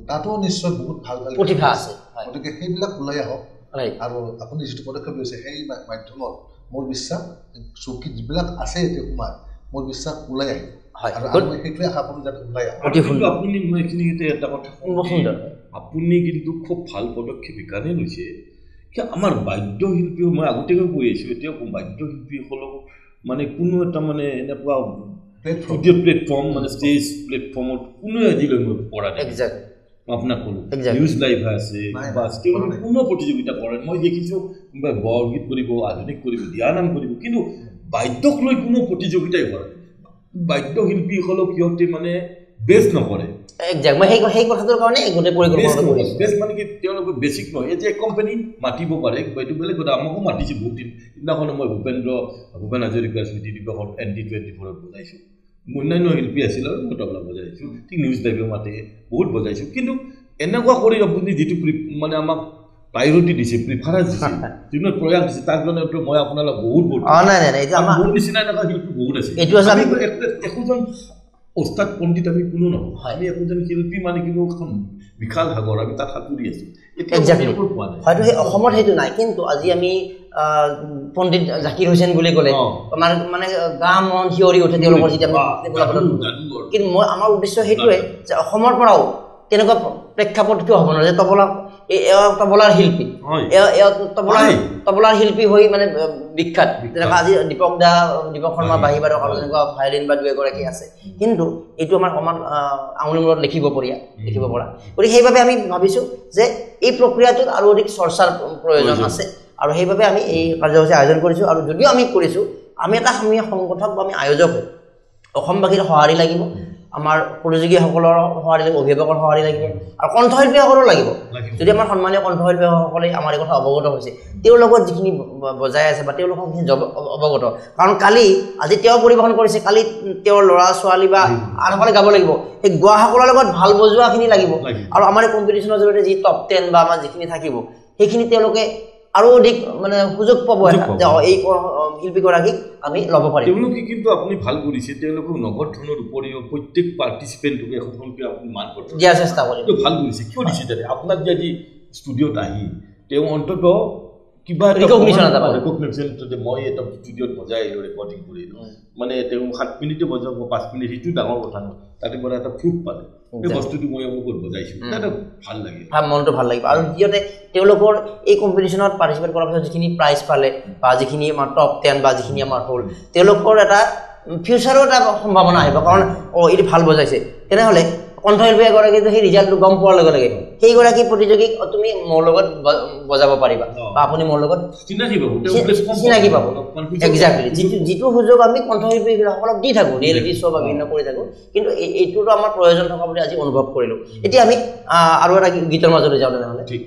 তাতো নিশ্চয় বহুত ভাল ভাল প্ৰতিভা আছে গতিকে সেইবিলাক ওলাই আহক আৰু আপুনি যিটো পদক্ষেপ লৈছে সেই মাধ্যমত মোৰ বিশ্বাস চকী যিবিলাক আছে এতিয়া সোমাই মোৰ বিশ্বাস ওলাই আহিব আৰু সেইটোৱে আশা কৰোঁ যাতে ওলাই আহক আপুনি মই এইখিনিতে এটা কথা আপুনি কিন্তু খুব ভাল পদক্ষেপ সেইকাৰণে লৈছে আমাৰ বাদ্যশিল্পীও মই আগতীয়াকৈ কৈ আছোঁ এতিয়াও বাদ্যশিল্পীসকলক মানে কোনো এটা মানে এনেকুৱা ভিডিঅ' প্লেটফৰ্ম মানে ষ্টেজ প্লেটফৰ্মত কোনোৱে আজিলৈ মই পৰা নাই আপোনাক ক'লোঁ নিউজ লাইভ আছে বা কোনো প্ৰতিযোগিতা কৰে মই দেখিছোঁ কোনোবাই বৰগীত কৰিব আধুনিক কৰিব দিয়ানাম কৰিব কিন্তু বাদ্যক লৈ কোনো প্ৰতিযোগিতাই কৰা নাই বাদ্যশিল্পীসকলক সিহঁতে মানে বেষ্ট নকৰে মই সেই কথাটোৰ কাৰণে গোটেই পৰিকল্পনা কৰিছোঁ বেষ্ট মানে কি তেওঁলোকে বেছিক নহয় এই যে কোম্পানী মাতিব পাৰে এইটো বেলেগ কথা আমাকো মাতিছে বহুত দিন সিদিনাখন মই ভূপেন হাজৰিকাৰ স্মৃতি দিৱসত ND24ত বজাইছোঁ অন্যান্য শিল্পী আছিল আৰু মই তবলা বজাইছোঁ ঠিক নিউজ লাইভেও মাতে বহুত বজাইছোঁ কিন্তু এনেকুৱা কৰি আপুনি যিটো মানে আমাক প্ৰায়ৰিটি দিছে প্ৰিফাৰেঞ্চ দিছে যিটো প্ৰয়াস দিছে তাৰ কাৰণে মই আপোনালোক বহুত মোৰ নিচিনা এনেকুৱা শিল্পী বহুত আছে একোজন ওস্তাদ পণ্ডিত আমি কোনো নহয় আমি একোজন শিল্পী মানে কিন্তু এখন বিশাল সাগৰ আমি তাত সাঁতুৰি আছোঁ হয়তো সেই অসমত সেইটো নাই কিন্তু আজি আমি পণ্ডিত জাকিৰ হুছেইন বুলি ক'লে আমাৰ মানে গা মন শিয়ৰি উঠে তেওঁলোকৰ যেতিয়া কিন্তু মই আমাৰ উদ্দেশ্য সেইটোৱে যে অসমৰ পৰাও তেনেকুৱা প্ৰেক্ষাপট কিয় হ'ব নোৱাৰে যে তবলাৰ শিল্পী তবলাৰ শিল্পী হৈ মানে বিখ্যাত যেনেকৈ আজি দীপক শৰ্মা বাঁহী বাদক আৰু তেনেকুৱা ভায়লিন বা দুই এগৰাকী আছে কিন্তু এইটো আমাৰ অকণমান আঙুলি মূৰত লিখিব পৰা গতিকে সেইবাবে আমি ভাবিছোঁ যে এই প্ৰক্ৰিয়াটোত আৰু অধিক চৰ্চাৰ প্ৰয়োজন আছে আৰু সেইবাবে আমি এই কাৰ্যসূচী আয়োজন কৰিছোঁ আৰু যদিও আমি কৰিছোঁ আমি এটা সংগঠক বা আমি আয়োজক হৈ অসমবাসীৰ সঁহাৰি লাগিব আমাৰ প্ৰতিযোগীসকলৰ সঁহাৰি লাগিব অভিভাৱকৰ সঁহাৰি লাগিব আৰু কণ্ঠশিল্পীসকলৰো লাগিব যদি আমাৰ সন্মানীয় কণ্ঠশিল্পীসকলে আমাৰ এই কথা অৱগত হৈছে তেওঁৰ লগত যিখিনি বজাই আছে বা তেওঁলোকক অৱগত কাৰণ কালি আজি তেওঁ পৰিৱেশন কৰিছে কালি তেওঁৰ ল'ৰা ছোৱালী বা আনসকলে গাব লাগিব সেই গোৱাসকলৰ লগত ভাল বজোৱাখিনি লাগিব আৰু আমাৰ এই কম্পিটিশ্যনৰ জৰিয়তে যি টপ 10 বা আমাৰ যিখিনি থাকিব সেইখিনি তেওঁলোকে আৰু অধিক মানে সুযোগ পাব যে এই শিল্পীগৰাকীক আমি ল'ব পাৰিম তেওঁলোকে কিন্তু আপুনি ভাল কৰিছে তেওঁলোকক নগদ ধনৰ উপৰিও প্ৰত্যেক পাৰ্টিচিপেণ্টকে এখনকৈ আপুনি মান পত্ৰ দিয়াৰ চেষ্টা কৰিম ভাল কৰিছে কিয় দিছে তাতে আপোনাক যে আজি ষ্টুডিঅ'ত আহি তেওঁ অন্তত কিবা ৰিকগনিশ্যন যে মই এটা ষ্টুডিঅ'ত বজাই আহিলোঁ ৰেকৰ্ডিং কৰিলোঁ মানে তেওঁ 7 মিনিটে বজাব 5 মিনিট সেইটো ডাঙৰ কথা নহয় তাতে পৰা এটা প্ৰুফ পালে এই বস্তুটো মই অমুকত বজাইছোঁ এটা ভাল লাগে মনটো ভাল লাগিব আৰু দ্বিতীয়তে তেওঁলোকৰ এই কম্পিটিশ্যনত পাৰ্টিচিপেট কৰাৰ পিছত যিখিনি প্ৰাইজ পালে বা যিখিনি আমাৰ টপ 10 বা যিখিনি আমাৰ হ'ল তেওঁলোকৰ এটা ফিউচাৰৰ এটা সম্ভাৱনা আহিব কাৰণ এইটো ভাল বজাইছে তেনেহ'লে কণ্ঠশিল্পী এগৰাকী সেই ৰিজাল্টটো গম পোৱাৰ লগে লগে সেইগৰাকী প্ৰতিযোগীক তুমি মোৰ লগত বজাব পাৰিবা বা আপুনি মোৰ লগত চিনাকি পাব একজেক্টলি যিটো সুযোগ আমি কণ্ঠশিল্পীসকলক দি থাকোঁ ৰিয়েলিটি শ্ব' বা বিভিন্ন কৰি থাকোঁ কিন্তু এইটোতো আমাৰ প্ৰয়োজন থকা বুলি আজি অনুভৱ কৰিলোঁ এতিয়া আমি আৰু এটা গীতৰ মাজলৈ যাওঁ তেনেহ'লে ঠিক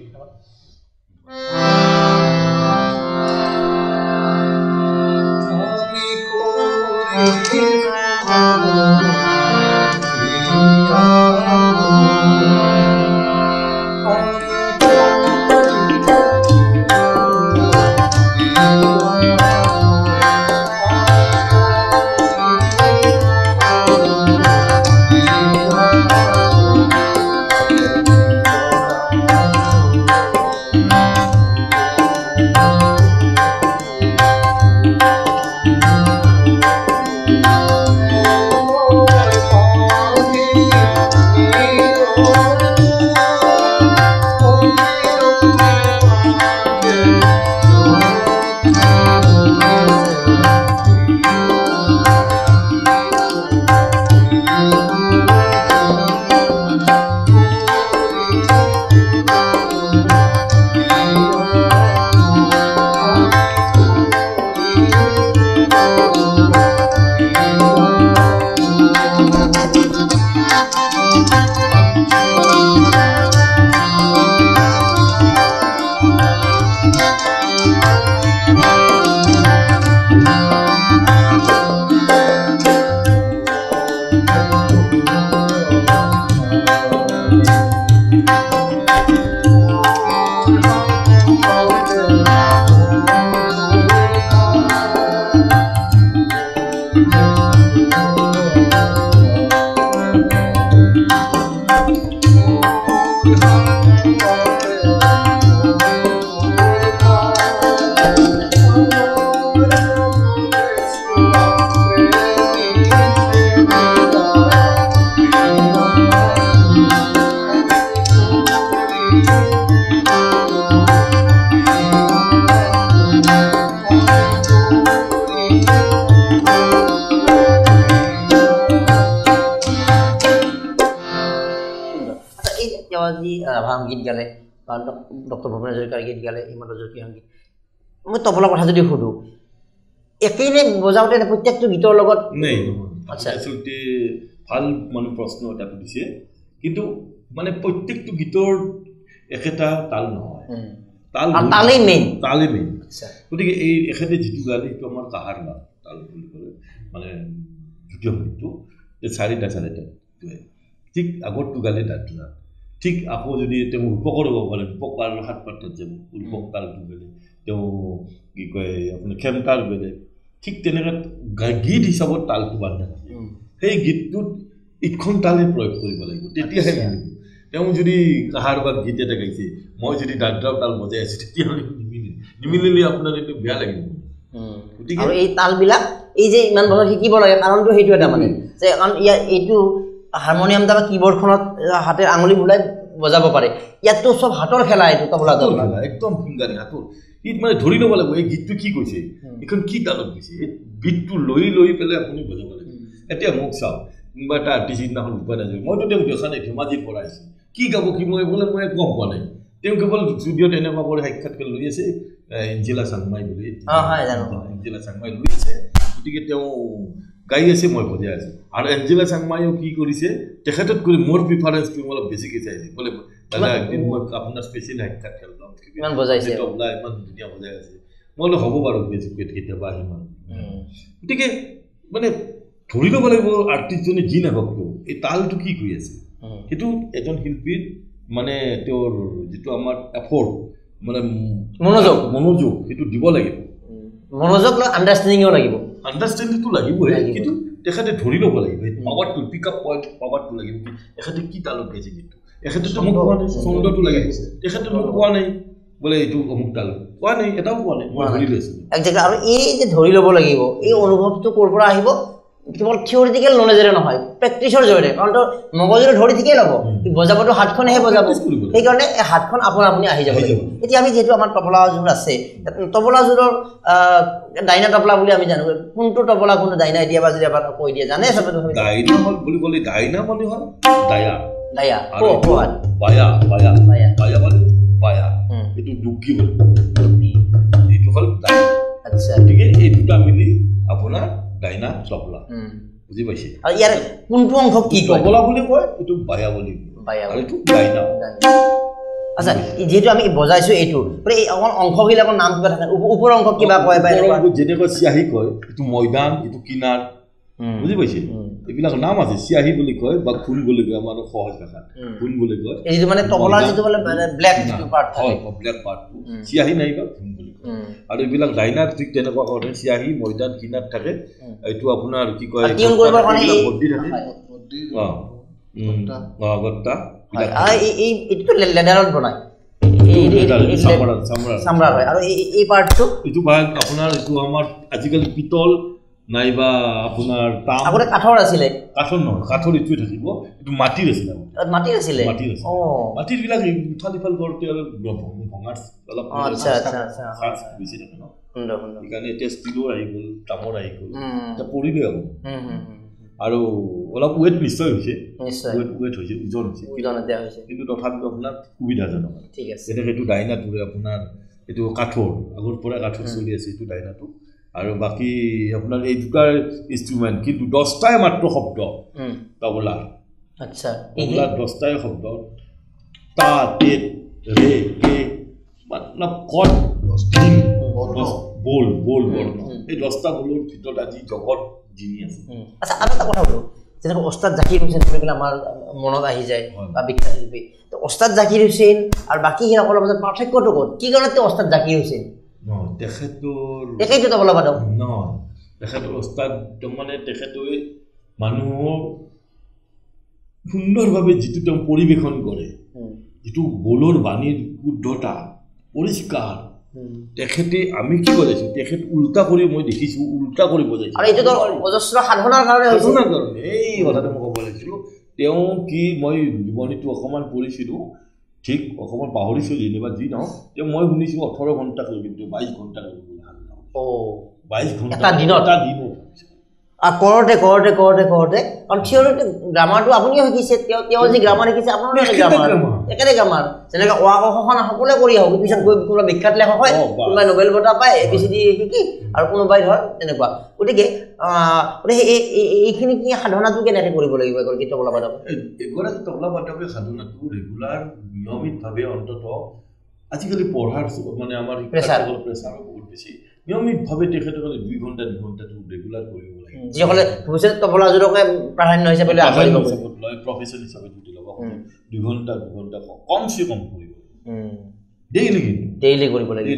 গীত গালে বা ডক্টৰ ভূপেন হাজৰিকাৰ গীত গালে হিমন্ত জ্যোতি সংগীত মই তবলা কথা যদি সুধো একেইনে বজাওঁতে প্ৰত্যেকটো গীতৰ লগত নাই আচলতে ভাল মানে প্ৰশ্ন এটা সুধিছে কিন্তু মানে প্ৰত্যেকটো গীতৰ একেটা তাল নহয় তালেই মেইন গতিকে এই এখেতে যিটো গালে সেইটো আমাৰ কাহাৰ গান তাল বুলি ক'লে মানে দ্বিতীয় সংগীতটো চাৰিটা ঠিক আগৰটো গালে তাতটো ঠিক আকৌ যদি তেওঁ ৰূপকৰ হ'ব পাৰে ৰূপক আৰু হাত পাতত যাব ৰূপক তালটো বেলেগ তেওঁ কি কয় আপোনাৰ খেমতাল বেলেগ ঠিক তেনেকৈ গীত হিচাপত তালটো বান্ধা থাকে সেই গীতটোত ইখন তালে প্ৰয়োগ কৰিব লাগিব তেতিয়াহে মিলিব তেওঁ যদি কাহাৰ বা গীত এটা গাইছে মই যদি দাদ্ৰাও তাল বজাই আছোঁ তেতিয়াহ'লে নিমিলিলে আপোনাৰ এইটো বেয়া লাগিব গতিকে আৰু এই তালবিলাক এই যে ইমান বছৰ শিকিব লাগে কাৰণটো সেইটো এটা মানে যে কাৰণ ইয়াৰ এইটো হাৰমনিয়াম বা কিবৰ্ডখনত হাতেৰ আঙুলি বুলাই বজাব পাৰে ইয়াতো সব হাতৰ খেলা এইটো তবলা খেলা একদম ফিংগাৰিং হাতৰ ই মানে ধৰি ল'ব লাগিব এই গীতটো কি কৈছে এখন কি তালত গৈছে এই বিটটো লৈ পেলাই আপুনি বজাব লাগিব এতিয়া মোক চাওক কোনোবা এটা আৰ্টিষ্ট দিনাখন উপায় নাযায় মইতো তেওঁক দেখা নাই ধেমাজিত পৰা আহিছোঁ কি গাব কি মই বোলে মই গম পোৱা নাই তেওঁ কেৱল ষ্টুডিঅ'ত এনেকুৱা কৰি সাক্ষাৎকাৰ লৈ আছে এঞ্জেলা চাংমাই বুলি এঞ্জেলা চাংমাই লৈ আছে গতিকে তেওঁ গাই আছে মই বজাই আছোঁ আৰু এঞ্জেলা চাংমাইও কি কৰিছে তেখেতত কৰি মোৰ প্ৰিফাৰেঞ্চটো অলপ বেছিকৈ চাইছে বোলে দাদা একদিন মই আপোনাৰ স্পেচিয়েল সাক্ষাৎকাৰ ল'ম ইমান বজাইছে তবলা ইমান ধুনীয়া বজাই আছে মই বোলে হ'ব বাৰু কেতিয়াবা আহিম আৰু গতিকে মানে ধৰি ল'ব লাগিব আৰ্টিষ্টজনে যি নাভাব এই তালটো কি কৰি আছে সেইটো এজন শিল্পীৰ মানে তেওঁৰ যিটো আমাৰ এফৰ্ট মানে মনোযোগ সেইটো দিব লাগিব মনোযোগ লৈ আণ্ডাৰষ্টেণ্ডিঙো লাগিব আণ্ডাৰষ্টেণ্ডিংটো লাগিবই কিন্তু তেখেতে ধৰি ল'ব লাগিব এই পাৱাৰটো পিক আপ পইণ্ট পাৱাৰটো লাগিব এখেতে কি তালত গাইছে কিন্তু এখেতেতো মোক কোৱা নাই ছন্দটো লাগিব তেখেতে মোক কোৱা নাই বোলে এইটো অমুক তাল কোৱা নাই এটাও কোৱা নাই মই ধৰি লৈছোঁ একজেক্টলি আৰু এই যে ধৰি ল'ব লাগিব এই অনুভৱটো ক'ৰ পৰা আহিব কেৱল থিয়ৰিটিকেল নলেজেৰে নহয় প্ৰেক্টিচৰ জৰিয়তে কাৰণ তো মগজুৰে ধৰি ঠিকেই ল'ব বজাবতো হাতখনেহে বজাব সেইকাৰণে এই হাতখন আপুনি আহি যাব লাগিব এতিয়া আমি যিহেতু আমাৰ তবলাযোৰ আছে তবলাযোৰৰ ডাইনা তবলা বুলি আমি জানো কোনটো তবলা কোনটো ডাইনা এতিয়া বা যদি এবাৰ কৈ দিয়ে জানে চবে ডাইনা হ'ল বুলি ক'লে ডাইনা মানে হ'ল দায়া বায়া মানে বায়া এইটো দুখী বুলি এইটো হ'ল দায়া আচ্ছা গতিকে এই দুটা মিলি আপোনাৰ ডাইনা তবলা বুজি পাইছে আৰু ইয়াৰ কোনটো অংশ কি তবলা বুলি কয় এইটো বায়া বুলি আৰু এইটো ডাইনা আচ্ছা যেহেতু আমি বজাইছোঁ এইটো এই অংশবিলাকৰ নাম কিবা থাকে ওপৰৰ অংশ কিবা কয় বা যেনেকৈ চিয়াহী কয় এইটো ময়দান এইটো কিনাৰ বুজি পাইছে এইবিলাকৰ নাম আছে চিয়াহী বুলি কয় বা খুন বুলি কয় আমাৰ সহজ ভাষাত খুন বুলি কয় এইটো মানে তবলা যিটো মানে ব্লেক পাৰ্ট হয় ব্লেক পাৰ্টটো চিয়াহী নাই বা খুন বুলি কয় আৰু এইবিলাক ডাইনাৰ ঠিক তেনেকুৱা কৰে চিয়াহী ময়দান কিনাৰ থাকে এইটো আপোনাৰ কি কয় বদ্দি থাকে গত্তা এইটো লেডাৰত বনায় চামৰাৰ হয় আৰু এই পাৰ্টটো এইটো আপোনাৰ এইটো আমাৰ আজিকালি পিতল নাইবা আপোনাৰ তাম আগতে কাঠৰ আছিলে কাঠৰ নহয় কাঠৰ এইটোৱে থাকিব এইটো মাটিৰ আছিলে মাটিৰ বিলাক ইফাল ইফাল কৰোঁতে অলপ ভঙাৰ অলপ বেছি থাকে ন সেইকাৰণে এতিয়া ষ্টীলৰ আহি গ'ল তামৰ আহি গ'ল এতিয়া পৰিলে আকৌ আৰু অলপ ৱেট নিশ্চয় হৈছে ৱেট হৈছে ওজন হৈছে কিন্তু তথাপিও আপোনাৰ সুবিধাজনক ঠিক আছে যেনেকৈ এইটো ডাইনাটোৰে আপোনাৰ এইটো কাঠৰ আগৰ পৰা কাঠৰ চলি আছে এইটো ডাইনাটো আৰু বাকী আপোনাৰ এই দুটাৰ ইনষ্ট্ৰুমেণ্ট কিন্তু 10টাই মাত্ৰ শব্দ তবলা আচ্ছা তবলা 10টাই শব্দ তা তে ৰে কে मतलब কট 10 বল বৰ্ণ এই 10টা বলৰ ভিতৰত আজি জগত জিনি আছে আচ্ছা আৰু এটা কথা বলো যেনেকৈ ওস্তাদ জাকিৰ হুছেইন বুলি আমাৰ মনত আহি যায় বা বিখ্যাত শিল্পী তো ওস্তাদ জাকিৰ হুছেইন আৰু বাকী সকলৰ মাজত পাৰ্থক্যটো ক'ত কি কাৰণে ওস্তাদ জাকিৰ হুছেইন তেখেতৰ একেইটো তবলা বাদক নহয় তেখেতৰ ওস্তাদ মানে তেখেতে মানুহক সুন্দৰভাৱে যিটো তেওঁ পৰিৱেশন কৰে যিটো বলৰ বাণীৰ শুদ্ধতা পৰিষ্কাৰ তেখেতে আমি কি বজাইছো তেখেত উল্টা কৰি মই দেখিছো উল্টা কৰি বজাইছো আৰু এইটো অজস্ৰ সাধনাৰ কাৰণে এই কথাটো মই ক'ব লাগিছিলো তেওঁ কি মই জীৱনীটো অকণমান পঢ়িছিলো ঠিক অকণমান পাহৰিছোঁ যেনিবা যি নহওক তেওঁ মই শুনিছোঁ 18 ঘণ্টা কৰি কিন্তু 22 ঘণ্টা কৰিব 22 ঘণ্টা এটা দিনত কৰোঁতে কাৰণ থিয়ৰিটো গ্ৰামাৰটো আপুনিও শিকিছে তেওঁ যি গ্ৰামাৰ শিকিছে আপোনাৰো একেবাৰে গ্ৰামাৰ যেনেকৈ অ আ ক খ সকলোৱে কৰি আহক পিছত গৈ কোনোবা বিখ্যাত লেখক হয় কোনোবাই নোবেল বঁটা পায় ABCD শিকি আৰু কোনোবাই ধৰ তেনেকুৱা গতিকে এইখিনি কি সাধনাটো কেনেকৈ কৰিব লাগিব এগৰাকী তবলা বাদক এগৰাকী তবলা বাদকে সাধনাটো ৰেগুলাৰ নিয়মিতভাৱে অন্তত আজিকালি পঢ়াৰ মানে আমাৰ প্ৰেছাৰো বহুত বেছি নিয়মিতভাৱে তেখেতসকলে 2 ঘণ্টা 2 ঘণ্টাটো ৰেগুলাৰ কৰিব লাগে যিসকলে ভৱিষ্যত তবলাযোৰকে প্ৰাধান্য হিচাপে লৈ আগবাঢ়িব লয় প্ৰফেশ্যন হিচাপে জুতি ল'ব 2 ঘণ্টা কমচে কম কৰিব ডেইলি কৰিব লাগে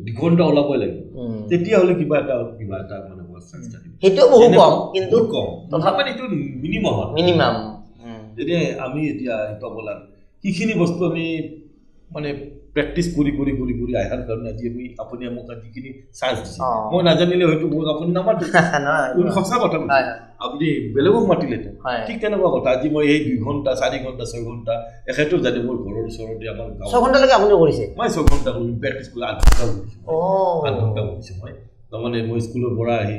2 ঘণ্টা ওলাবই লাগিব তেতিয়াহ'লে কিবা এটা মানে সেইটো বহুত কম কিন্তু তথাপি এইটো মিনিমাম এতিয়া আমি এতিয়া তবলাৰ কিখিনি বস্তু আমি মানে প্ৰেক্টিছ কৰি আহাৰ কাৰণে আজি আপুনি মোক যিখিনি চাৰ্জ দিছে মই নাজানিলে হয়তো মোক আপুনি নামাতে সঁচা কথা আপুনি বেলেগক মাতিলে ঠিক তেনেকুৱা কথা আজি মই এই 2 ঘণ্টা 4 ঘণ্টা 6 ঘণ্টা এখেতেও জানে মোৰ ঘৰৰ ওচৰতে আমাৰ 6 ঘণ্টালৈকে আপুনি কৰিছে মই 6 ঘণ্টা কৰি প্ৰেক্টিছ কৰি 8 ঘণ্টা কৰিছোঁ মই তাৰমানে মই স্কুলৰ পৰা আহি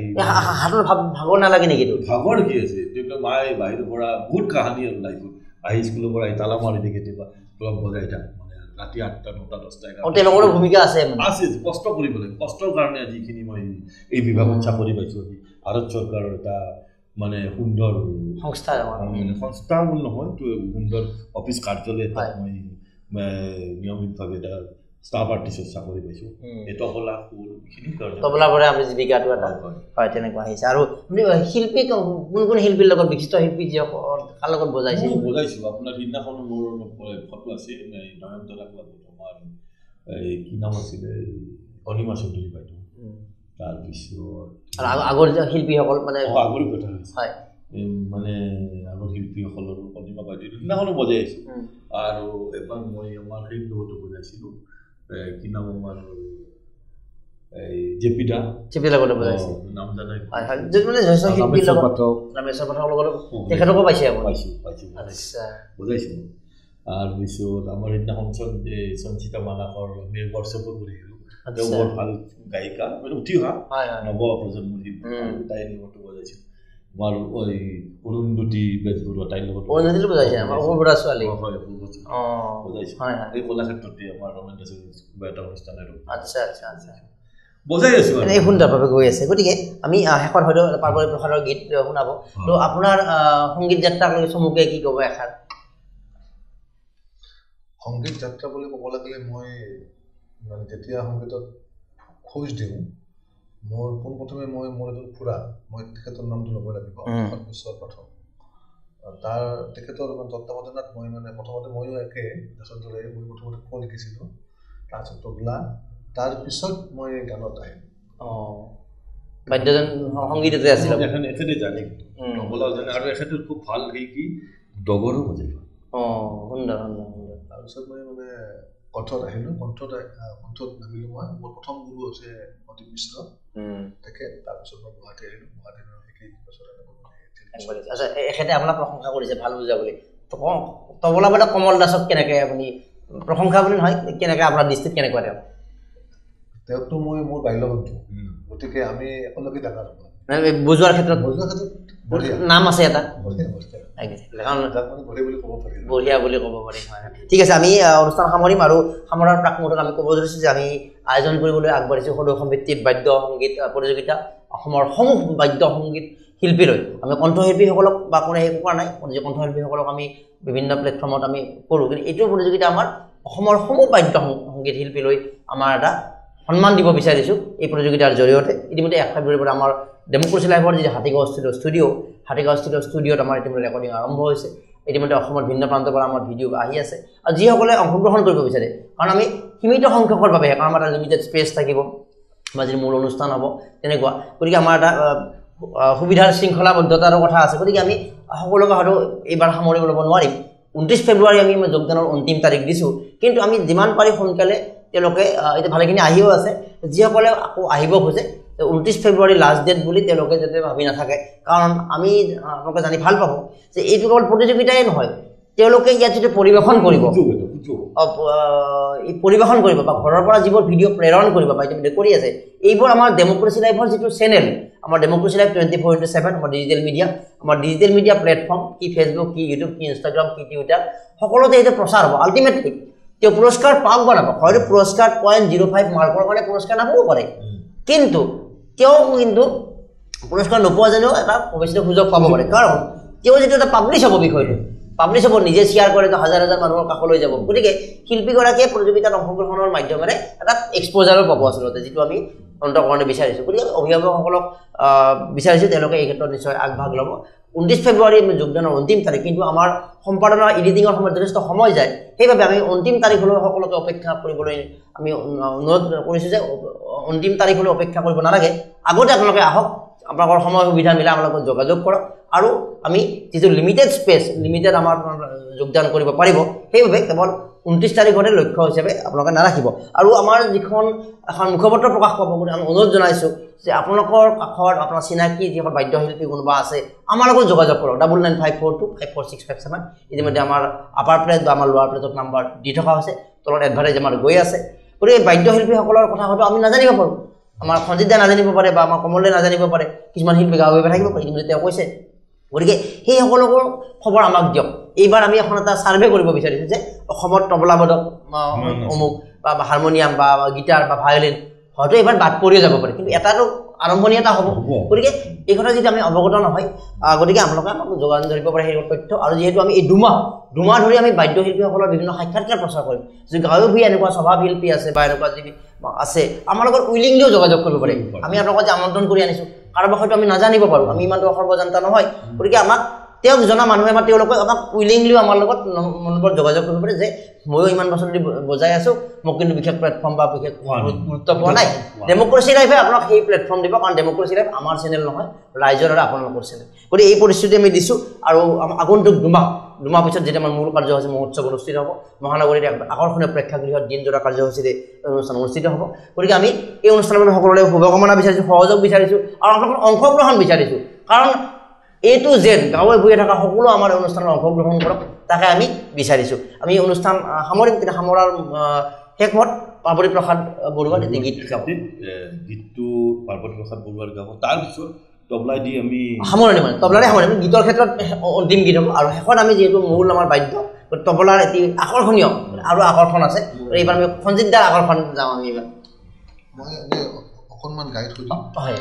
হাতৰ ভাগৰ নালাগে নেকি ভাগৰ কি আছে তেতিয়া মায়ে বাহিৰৰ পৰা বহুত কাহানী আৰু লাইফত আহি স্কুলৰ পৰা আহি তালা মাৰি দিয়ে কেতিয়াবা অলপ বজাই থাক ৰাতি 8টা 9টা 10টা তেওঁলোকৰ ভূমিকা আছে কষ্ট কৰিব লাগে কষ্টৰ কাৰণে যিখিনি মই এই বিভাগত চাকৰি পাইছোঁ আজি ভাৰত চৰকাৰৰ এটা মানে সুন্দৰ সংস্থা নহয় সুন্দৰ অফিচ কাৰ্যালয় এটা মই নিয়মিতভাৱে এটা ষ্টাফ আৰ্টিষ্টৰ চাকৰি পাইছোঁ এই তবলা এইখিনি কাৰণে তবলাৰ পৰা আমি জীৱিকাটো এটা হয় তেনেকুৱা আহিছে আৰু শিল্পী কোন শিল্পীৰ লগত বিশিষ্ট শিল্পী যিসকল কাৰ লগত বজাইছোঁ আপোনাৰ সিদিনাখন মোৰ ফটো আছে নয়নতৰা ক্লাবত আমাৰ এই কি নাম আছিলে অনিমা চৌধুৰী বাইদেউ তাৰপিছত আগৰ শিল্পীসকল মানে আগৰ কথা হয় মানে আগৰ শিল্পীসকলৰ অনিমা বাইদেউ সিদিনাখনো বজাই আহিছোঁ আৰু এবাৰ মই আমাৰ সেই লগতো বজাইছিলোঁ কি নাম আমাৰ এই জেপিদা লগতে বজাইছে নাম জানাই ৰামেশ্বৰ পাঠকৰ লগত তেখেতকো পাইছে পাইছোঁ বজাইছোঁ তাৰপিছত আমাৰ সেইদিনাখন সঞ্চিতা মালাকৰ আমি ৱৰ্কশ্বপো কৰিছিলোঁ তেওঁ বৰ ভাল গায়িকা মানে উঠি অহা নৱ প্ৰজন্মৰ শিল্পী তাইৰ লগতো বজাইছিল আমাৰ ওই অৰুন্ধতী বেজবৰুৱা তাইৰ লগত বজাইছে আমাৰ সৰুবৰা ছোৱালী বজাইছে এই কলাক্ষেত্ৰতে আমাৰ ৰমেন্দ্ৰ এটা অনুষ্ঠান আৰু আচ্ছা বজাই আছো এই সুন্দৰভাৱে গৈ আছে গতিকে আমি শেষত হয়তো পাৰ্বতী প্ৰসাদৰ গীত শুনাব তো আপোনাৰ সংগীত যাত্ৰাক লৈ চমুকে কি ক'ব এষাৰ সংগীত যাত্ৰা বুলি ক'ব লাগিলে মই মানে যেতিয়া সংগীতত খোজ দিওঁ মোৰ পোনপ্ৰথমে মোৰ এজন খুৰা মই তেখেতৰ নামটো ল'ব লাগিব বিশ্বৰ প্ৰথম তাৰ তেখেতৰ তত্ত্বাৱধানত মই মানে প্ৰথমতে ময়ো একে তাৰপিছত মই প্ৰথমতে খোল লিখিছিলোঁ তাৰপিছত তবলা তাৰপিছত মই গানত আহিলোঁ বাদ্যজন সংগীততে আছিল এখেতে জানে তবলা জানে আৰু এখেতে খুব ভাল কি ডগৰো বজায় সুন্দৰ তাৰপিছত মই মানে কণ্ঠত আহিলোঁ কণ্ঠত নামিলোঁ মই মোৰ প্ৰথম গুৰু হৈছে অতি মিশ্ৰ তেখেত তাৰপিছত মই গুৱাহাটী আহিলোঁ গুৱাহাটী আচ্ছা এখেতে আপোনাক প্ৰশংসা কৰিছে ভাল বুজা বুলি তবলা বাদক কমল দাসক কেনেকৈ আপুনি প্ৰশংসা বুলি নহয় কেনেকৈ আপোনাৰ দৃষ্টিত কেনেকুৱা তেওঁকতো মই মোৰ বাল্যবন্ধু গতিকে আমি একেলগে ডাঙৰ বুজোৱাৰ ক্ষেত্ৰত নাম আছে এটা বঢ়িয়া বুলি ক'ব পাৰি ঠিক আছে আমি অনুষ্ঠান সামৰিম আৰু সামৰাৰ প্ৰাক মুহূৰ্তত আমি ক'ব ধৰিছোঁ যে আমি আয়োজন কৰিবলৈ আগবাঢ়িছোঁ সদৌ ভিত্তিত বাদ্য সংগীত প্ৰতিযোগিতা অসমৰ সমূহ বাদ্য সংগীত শিল্পীলৈ আমি কণ্ঠশিল্পীসকলক বা কোনো হেৰি কৰা নাই যে কণ্ঠশিল্পীসকলক আমি বিভিন্ন প্লেটফৰ্মত আমি কৰোঁ কিন্তু এইটো প্ৰতিযোগিতা আমাৰ অসমৰ সমূহ বাদ্য সংগীত শিল্পীলৈ আমাৰ এটা সন্মান দিব বিচাৰিছোঁ এই প্ৰতিযোগিতাৰ জৰিয়তে ইতিমধ্যে 1 ফেব্ৰুৱাৰীৰ পৰা আমাৰ ডেমক্ৰেচি লাইভৰ যি হাতীগাঁও ষ্টুডিঅ'ত আমাৰ ইতিমধ্যে ৰেকৰ্ডিং আৰম্ভ হৈছে ইতিমধ্যে অসমৰ ভিন্ন প্ৰান্তৰ পৰা আমাৰ ভিডিঅ' আহি আছে আৰু যিসকলে অংশগ্ৰহণ কৰিব বিচাৰে কাৰণ আমি সীমিত সংখ্যকৰ বাবে কাৰণ আমাৰ এটা লিমিটেড স্পেচ থাকিব আমাৰ যদি মূল অনুষ্ঠান হ'ব তেনেকুৱা গতিকে আমাৰ এটা সুবিধাৰ শৃংখলাবদ্ধতাৰ কথা আছে গতিকে আমি সকলোকে হয়তো এইবাৰ সামৰি ল'ব নোৱাৰিম 29 ফেব্ৰুৱাৰী আমি যোগদানৰ অন্তিম তাৰিখ দিছোঁ কিন্তু আমি যিমান পাৰি সোনকালে তেওঁলোকে এতিয়া ভালেখিনি আহিও আছে যিসকলে আকৌ আহিব খোজে 29 ফেব্ৰুৱাৰী লাষ্ট ডেট বুলি তেওঁলোকে যাতে ভাবি নাথাকে কাৰণ আমি আপোনালোকে জানি ভাল পাব যে এইটো কেৱল প্ৰতিযোগিতাই নহয় তেওঁলোকে ইয়াত যিটো পৰিৱেশন কৰিব পৰিৱেশন কৰিব বা ঘৰৰ পৰা যিবোৰ ভিডিঅ' প্ৰেৰণ কৰিব বা ইতিমধ্যে কৰি আছে এইবোৰ আমাৰ ডেম'ক্ৰেচি লাইভৰ যিটো চেনেল আমাৰ ডেম'ক্ৰেচি লাইভ 24/7 আমাৰ ডিজিটেল মিডিয়া প্লেটফৰ্ম কি ফেচবুক কি ইউটিউব কি ইনষ্টাগ্ৰাম কি টুইটাৰ সকলোতে এইটো প্ৰচাৰ হ'ব আল্টিমেটলি তেওঁ পুৰস্কাৰ পাওক বা নাপাওক হয়তো পুৰস্কাৰ 0.05 মাৰ্কৰ কাৰণে পুৰস্কাৰ নাপাব পাৰে কিন্তু তেওঁ কিন্তু পুৰস্কাৰ নোপোৱা যেনেও এটা ভৱিষ্যতে সুযোগ পাব পাৰে কাৰণ তেওঁ যিটো এটা পাব্লিছ হ'ব বিষয়টো পাব্লিছ হ'ব নিজে শ্বেয়াৰ কৰে তো হাজাৰ হাজাৰ মানুহৰ কাষলৈ যাব গতিকে শিল্পীগৰাকীয়ে প্ৰতিযোগিতাত অংশগ্ৰহণৰ মাধ্যমেৰে এটা এক্সপ'জাৰো পাব আচলতে যিটো আমি অন্তৰ্কৰণে বিচাৰিছোঁ গতিকে অভিভাৱকসকলক বিচাৰিছোঁ তেওঁলোকে এই ক্ষেত্ৰত নিশ্চয় আগভাগ ল'ব 29 ফেব্ৰুৱাৰী আমি যোগদানৰ অন্তিম তাৰিখ কিন্তু আমাৰ সম্পাদনা এডিটিঙৰ সময়ত যথেষ্ট সময় যায় সেইবাবে আমি অন্তিম তাৰিখলৈ সকলোকে অপেক্ষা কৰিবলৈ আমি অনুৰোধ কৰিছোঁ যে অন্তিম তাৰিখলৈ অপেক্ষা কৰিব নালাগে আগতে আপোনালোকে আহক আপোনালোকৰ সময় সুবিধা মিলাই আমাৰ লগত যোগাযোগ কৰক আৰু আমি যিটো লিমিটেড স্পেচ লিমিটেড আমাৰ যোগদান কৰিব পাৰিব সেইবাবে কেৱল 29 তাৰিখতে লক্ষ্য হিচাপে আপোনালোকে নাৰাখিব আৰু আমাৰ যিখন এখন মুখপত্ৰ প্ৰকাশ পাব বুলি আমি অনুৰোধ জনাইছোঁ যে আপোনালোকৰ কাষত আপোনাৰ চিনাকি যিসকল বাদ্যশিল্পী কোনোবা আছে আমাৰ লগত যোগাযোগ কৰক 9954254657 ইতিমধ্যে আমাৰ আপাৰ প্লেট বা আমাৰ লোৱাৰ প্লেটত নাম্বাৰ দি থকা হৈছে তলত এডভাৰটাইজ আমাৰ গৈ আছে গতিকে বাদ্যশিল্পীসকলৰ কথা হয়তো আমি নাজানিব পাৰোঁ আমাৰ সঞ্জিত দাই নাজানিব পাৰে বা আমাৰ কমল দাই নাজানিব পাৰে কিছুমান শিল্পী গাঁৱে থাকিব পাৰে ইতিমধ্যে তেওঁ কৈছে গতিকে সেই সকলোবোৰ খবৰ আমাক দিয়ক এইবাৰ আমি এখন এটা ছাৰ্ভে কৰিব বিচাৰিছোঁ যে অসমত তবলাবাদক অমুক বা হাৰমনিয়াম বা গীটাৰ বা ভায়লিন হয়তো এইবাৰ বাদ পৰিও যাব পাৰে কিন্তু এটাতো আৰম্ভণি এটা হ'ব গতিকে এই কথা যদি আমি অৱগত নহয় গতিকে আপোনালোকে আমাক যোগাযোগ ধৰিব পাৰে সেই তথ্য আৰু যিহেতু আমি এই দুমাহ ধৰি আমি বাদ্যশিল্পীসকলৰ বিভিন্ন সাক্ষাৎকাৰ প্ৰচাৰ কৰিম যে গাঁৱে ভূঞে এনেকুৱা স্বভাৱশিল্পী আছে বা এনেকুৱা যি আছে আমাৰ লগত উইলিংলিও যোগাযোগ কৰিব পাৰে আমি আপোনালোকক যে আমন্ত্ৰণ কৰি আনিছোঁ কাৰোবাক হয়তো আমি নাজানিব পাৰোঁ আমি ইমানটো সৰ্বজান্তা নহয় গতিকে আমাক তেওঁক জনা মানুহে বা তেওঁলোকে আমাক উইলিংলিও আমাৰ লগত মনোবল যোগাযোগ কৰিব পাৰে যে ময়ো ইমান বছৰ ধৰি বজাই আছোঁ মোক কিন্তু বিশেষ প্লেটফৰ্ম বা বিশেষ গুৰুত্ব পোৱা নাই ডেম'ক্ৰেচি লাইভে আপোনাক সেই প্লেটফৰ্ম দিব কাৰণ ডেম'ক্ৰেচি লাইভ আমাৰ চেনেল নহয় ৰাইজৰ আৰু আপোনালোকৰ চেনেল গতিকে এই পৰিস্থিতি আমি দিছোঁ আৰু আগন্তুক দুমাহ পিছত যেতিয়া আমাৰ মূল কাৰ্যসূচী মহোৎসৱ অনুষ্ঠিত হ'ব মহানগৰীত আকৰ্ষণীয় প্ৰেক্ষাগৃহত দিনজোৰা কাৰ্যসূচীৰে অনুষ্ঠান অনুষ্ঠিত হ'ব গতিকে আমি এই অনুষ্ঠানৰ বাবে সকলোৰে শুভকামনা বিচাৰিছোঁ সহযোগ বিচাৰিছোঁ আৰু আপোনালোকৰ অংশগ্ৰহণ বিচাৰিছোঁ কাৰণ এইটো যেন গাঁৱে ভূঞে থকা সকলো আমাৰ অনুষ্ঠানত অংশগ্ৰহণ কৰক তাকে আমি বিচাৰিছোঁ আমি অনুষ্ঠান সামৰিম কিন্তু সামৰাৰ শেষত পাৰ্বতী প্ৰসাদ বৰুৱাৰ এটি গীত গাব গীতটো পাৰ্বতী প্ৰসাদ বৰুৱাৰ গাব তাৰপিছত তবলাই দি আমি সামৰণি মানে তবলাৰে সামৰণি গীতৰ ক্ষেত্ৰত অন্তিম গীত হ'ব আৰু শেষত আমি যিহেতু মূল আমাৰ বাদ্য তবলাৰ এটি আকৰ্ষণীয় আৰু আকৰ্ষণ আছে এইবাৰ আমি সঞ্জিত দাৰ আকৰ্ষণ যাওঁ আমি এইবাৰ মই অকণমান গাই থৈ দিম হয়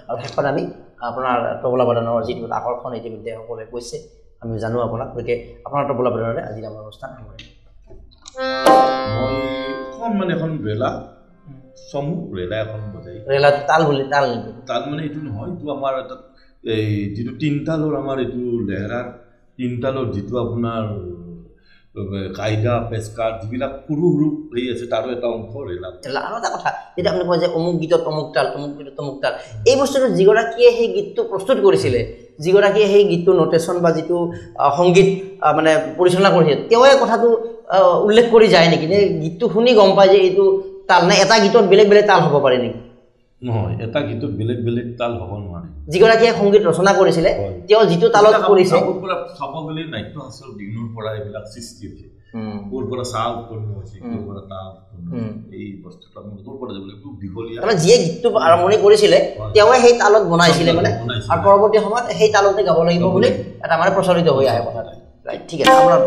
আৰু শেষত আমি আপোনাৰ তবলা বাদনৰ যিটো আকৰ্ষণ ইতিমধ্যে সকলোৱে কৈছে আমি জানো আপোনাক গতিকে আপোনাৰ তবলা বাদনৰে আজি আমাৰ অনুষ্ঠান সামৰিম মই অকণমান এখন ৰেলা এখন বজাই ৰেলা তাল মানে এইটো নহয় এইটো আমাৰ এটা এই যিটো তিনতালৰ আমাৰ এইটো লেহেৰাৰ তিনতালৰ যিটো আপোনাৰ কাইদা পেস্কাৰ যিবিলাক সৰু সৰু হেৰি আছে তাৰো এটা অংশ ৰেলা আৰু এটা কথা যেতিয়া আপুনি কয় যে অমুক গীতত অমুক তাল অমুক গীতত অমুক তাল এই বস্তুটো যিগৰাকীয়ে সেই গীতটো প্ৰস্তুত কৰিছিলে যিগৰাকীয়ে সেই গীতটো নোটেশ্যন বা যিটো সংগীত মানে পৰিচালনা কৰিছিল তেওঁৱে কথাটো উল্লেখ কৰি যায় নেকি নে গীতটো শুনি গম পায় যে এইটো তাল নে এটা গীতত বেলেগ বেলেগ তাল হ'ব পাৰে নেকি নহয় এটা গীতত বেলেগ বেলেগ তাল হ'ব নোৱাৰে যিগৰাকীয়ে সংগীত ৰচনা কৰিছিলে তেওঁ যিটো তালত কৰিছে চাব গ'লে নাট্য শাস্ত্ৰৰ দিনৰ পৰা এইবিলাক সৃষ্টি হৈছে ক'ৰ পৰা চাহ উৎপন্ন হৈছে ক'ৰ পৰা তাল এই বস্তুটো আমি ক'ৰ পৰা যাবলৈ খুব দীঘলীয়া মানে যিয়ে গীতটো আৰম্ভণি কৰিছিলে তেওঁৱে সেই তালত বনাইছিলে মানে আৰু পৰৱৰ্তী সময়ত সেই তালতে গাব লাগিব বুলি এটা মানে প্ৰচলিত হৈ আহে কথাটো ৰাইট ঠিক আছে আপোনাৰ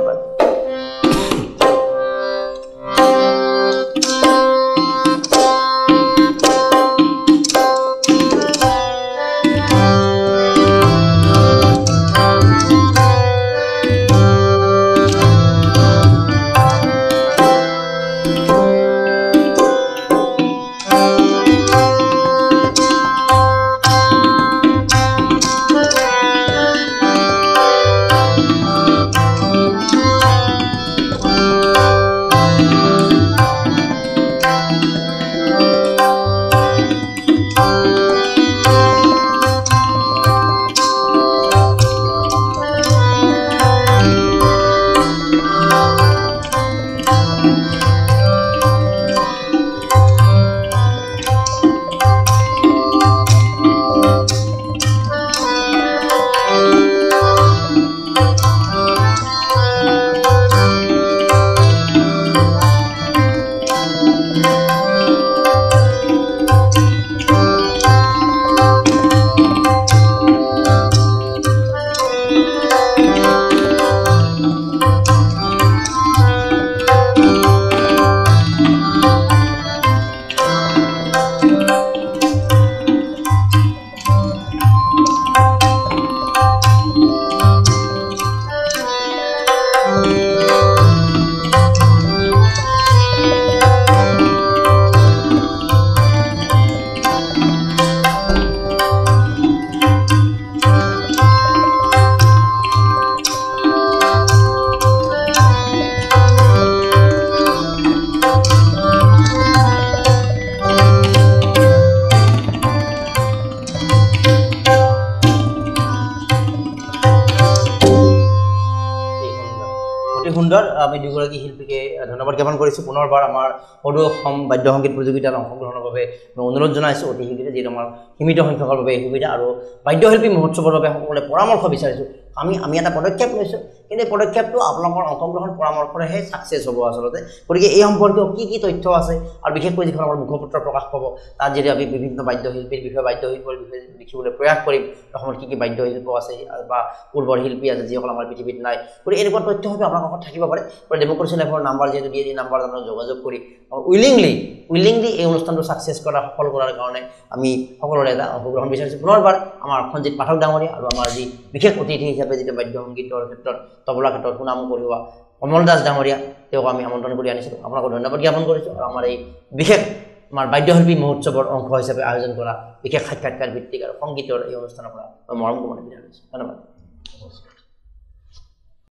সুন্দৰ আমি দুগৰাকী শিল্পীকে ধন্যবাদ জ্ঞাপন কৰিছোঁ পুনৰবাৰ আমাৰ সদৌ অসম বাদ্য সংগীত প্ৰতিযোগিতাত অংশগ্ৰহণৰ বাবে মই অনুৰোধ জনাইছোঁ অতি শীঘ্ৰে যিহেতু আমাৰ সীমিত সংখ্যকৰ বাবে এই সুবিধা আৰু বাদ্যশিল্পী মহোৎসৱৰ বাবে সকলোৱে পৰামৰ্শ বিচাৰিছোঁ আমি এটা পদক্ষেপ লৈছোঁ কিন্তু এই পদক্ষেপটো আপোনালোকৰ অংশগ্ৰহণ পৰামৰ্শৰেহে ছাকচেছ হ'ব আচলতে গতিকে এই সম্পৰ্কীয় কি তথ্য আছে আৰু বিশেষকৈ যিখন আমাৰ মুখপত্ৰ প্ৰকাশ পাব তাত যদি আমি বিভিন্ন বাদ্যশিল্পীৰ বিষয়ে বাদ্যশিল্পৰ বিষয়ে লিখিবলৈ প্ৰয়াস কৰিম অসমত কি বাদ্যশিল্প আছে বা পূৰ্বৰ শিল্পী আছে যিসকল আমাৰ পৃথিৱীত নাই গতিকে এনেকুৱা তথ্য হয়তো আপোনাৰ কাষত থাকিব পাৰে ডেম'ক্ৰেচি লাইফৰ নাম্বাৰ যিহেতু দিয়ে এই নাম্বাৰত আপোনাক যোগাযোগ কৰি উইলিংলি এই অনুষ্ঠানটো ছাকচেছ কৰা সফল কৰাৰ কাৰণে আমি সকলোৰে এটা অংশগ্ৰহণ বিচাৰিছোঁ পুনৰবাৰ আমাৰ সঞ্জিত পাঠক ডাঙৰীয়া আৰু আমাৰ যি বিশেষ অতিথি হিচাপে যিটো বাদ্য সংগীতৰ ক্ষেত্ৰত তবলা ক্ষেত্ৰত সুনাম কঢ়িওৱা কমল দাস ডাঙৰীয়া তেওঁক আমি আমন্ত্ৰণ কৰি আনিছিলোঁ আপোনাকো ধন্যবাদ জ্ঞাপন কৰিছোঁ আৰু আমাৰ এই বিশেষ আমাৰ বাদ্যশিল্পী মহোৎসৱৰ অংশ হিচাপে আয়োজন কৰা বিশেষ সাক্ষাৎকাৰ ভিত্তিক আৰু সংগীতৰ এই অনুষ্ঠানৰ পৰা মই মৰম কৰি বিদায় লৈছোঁ ধন্যবাদ।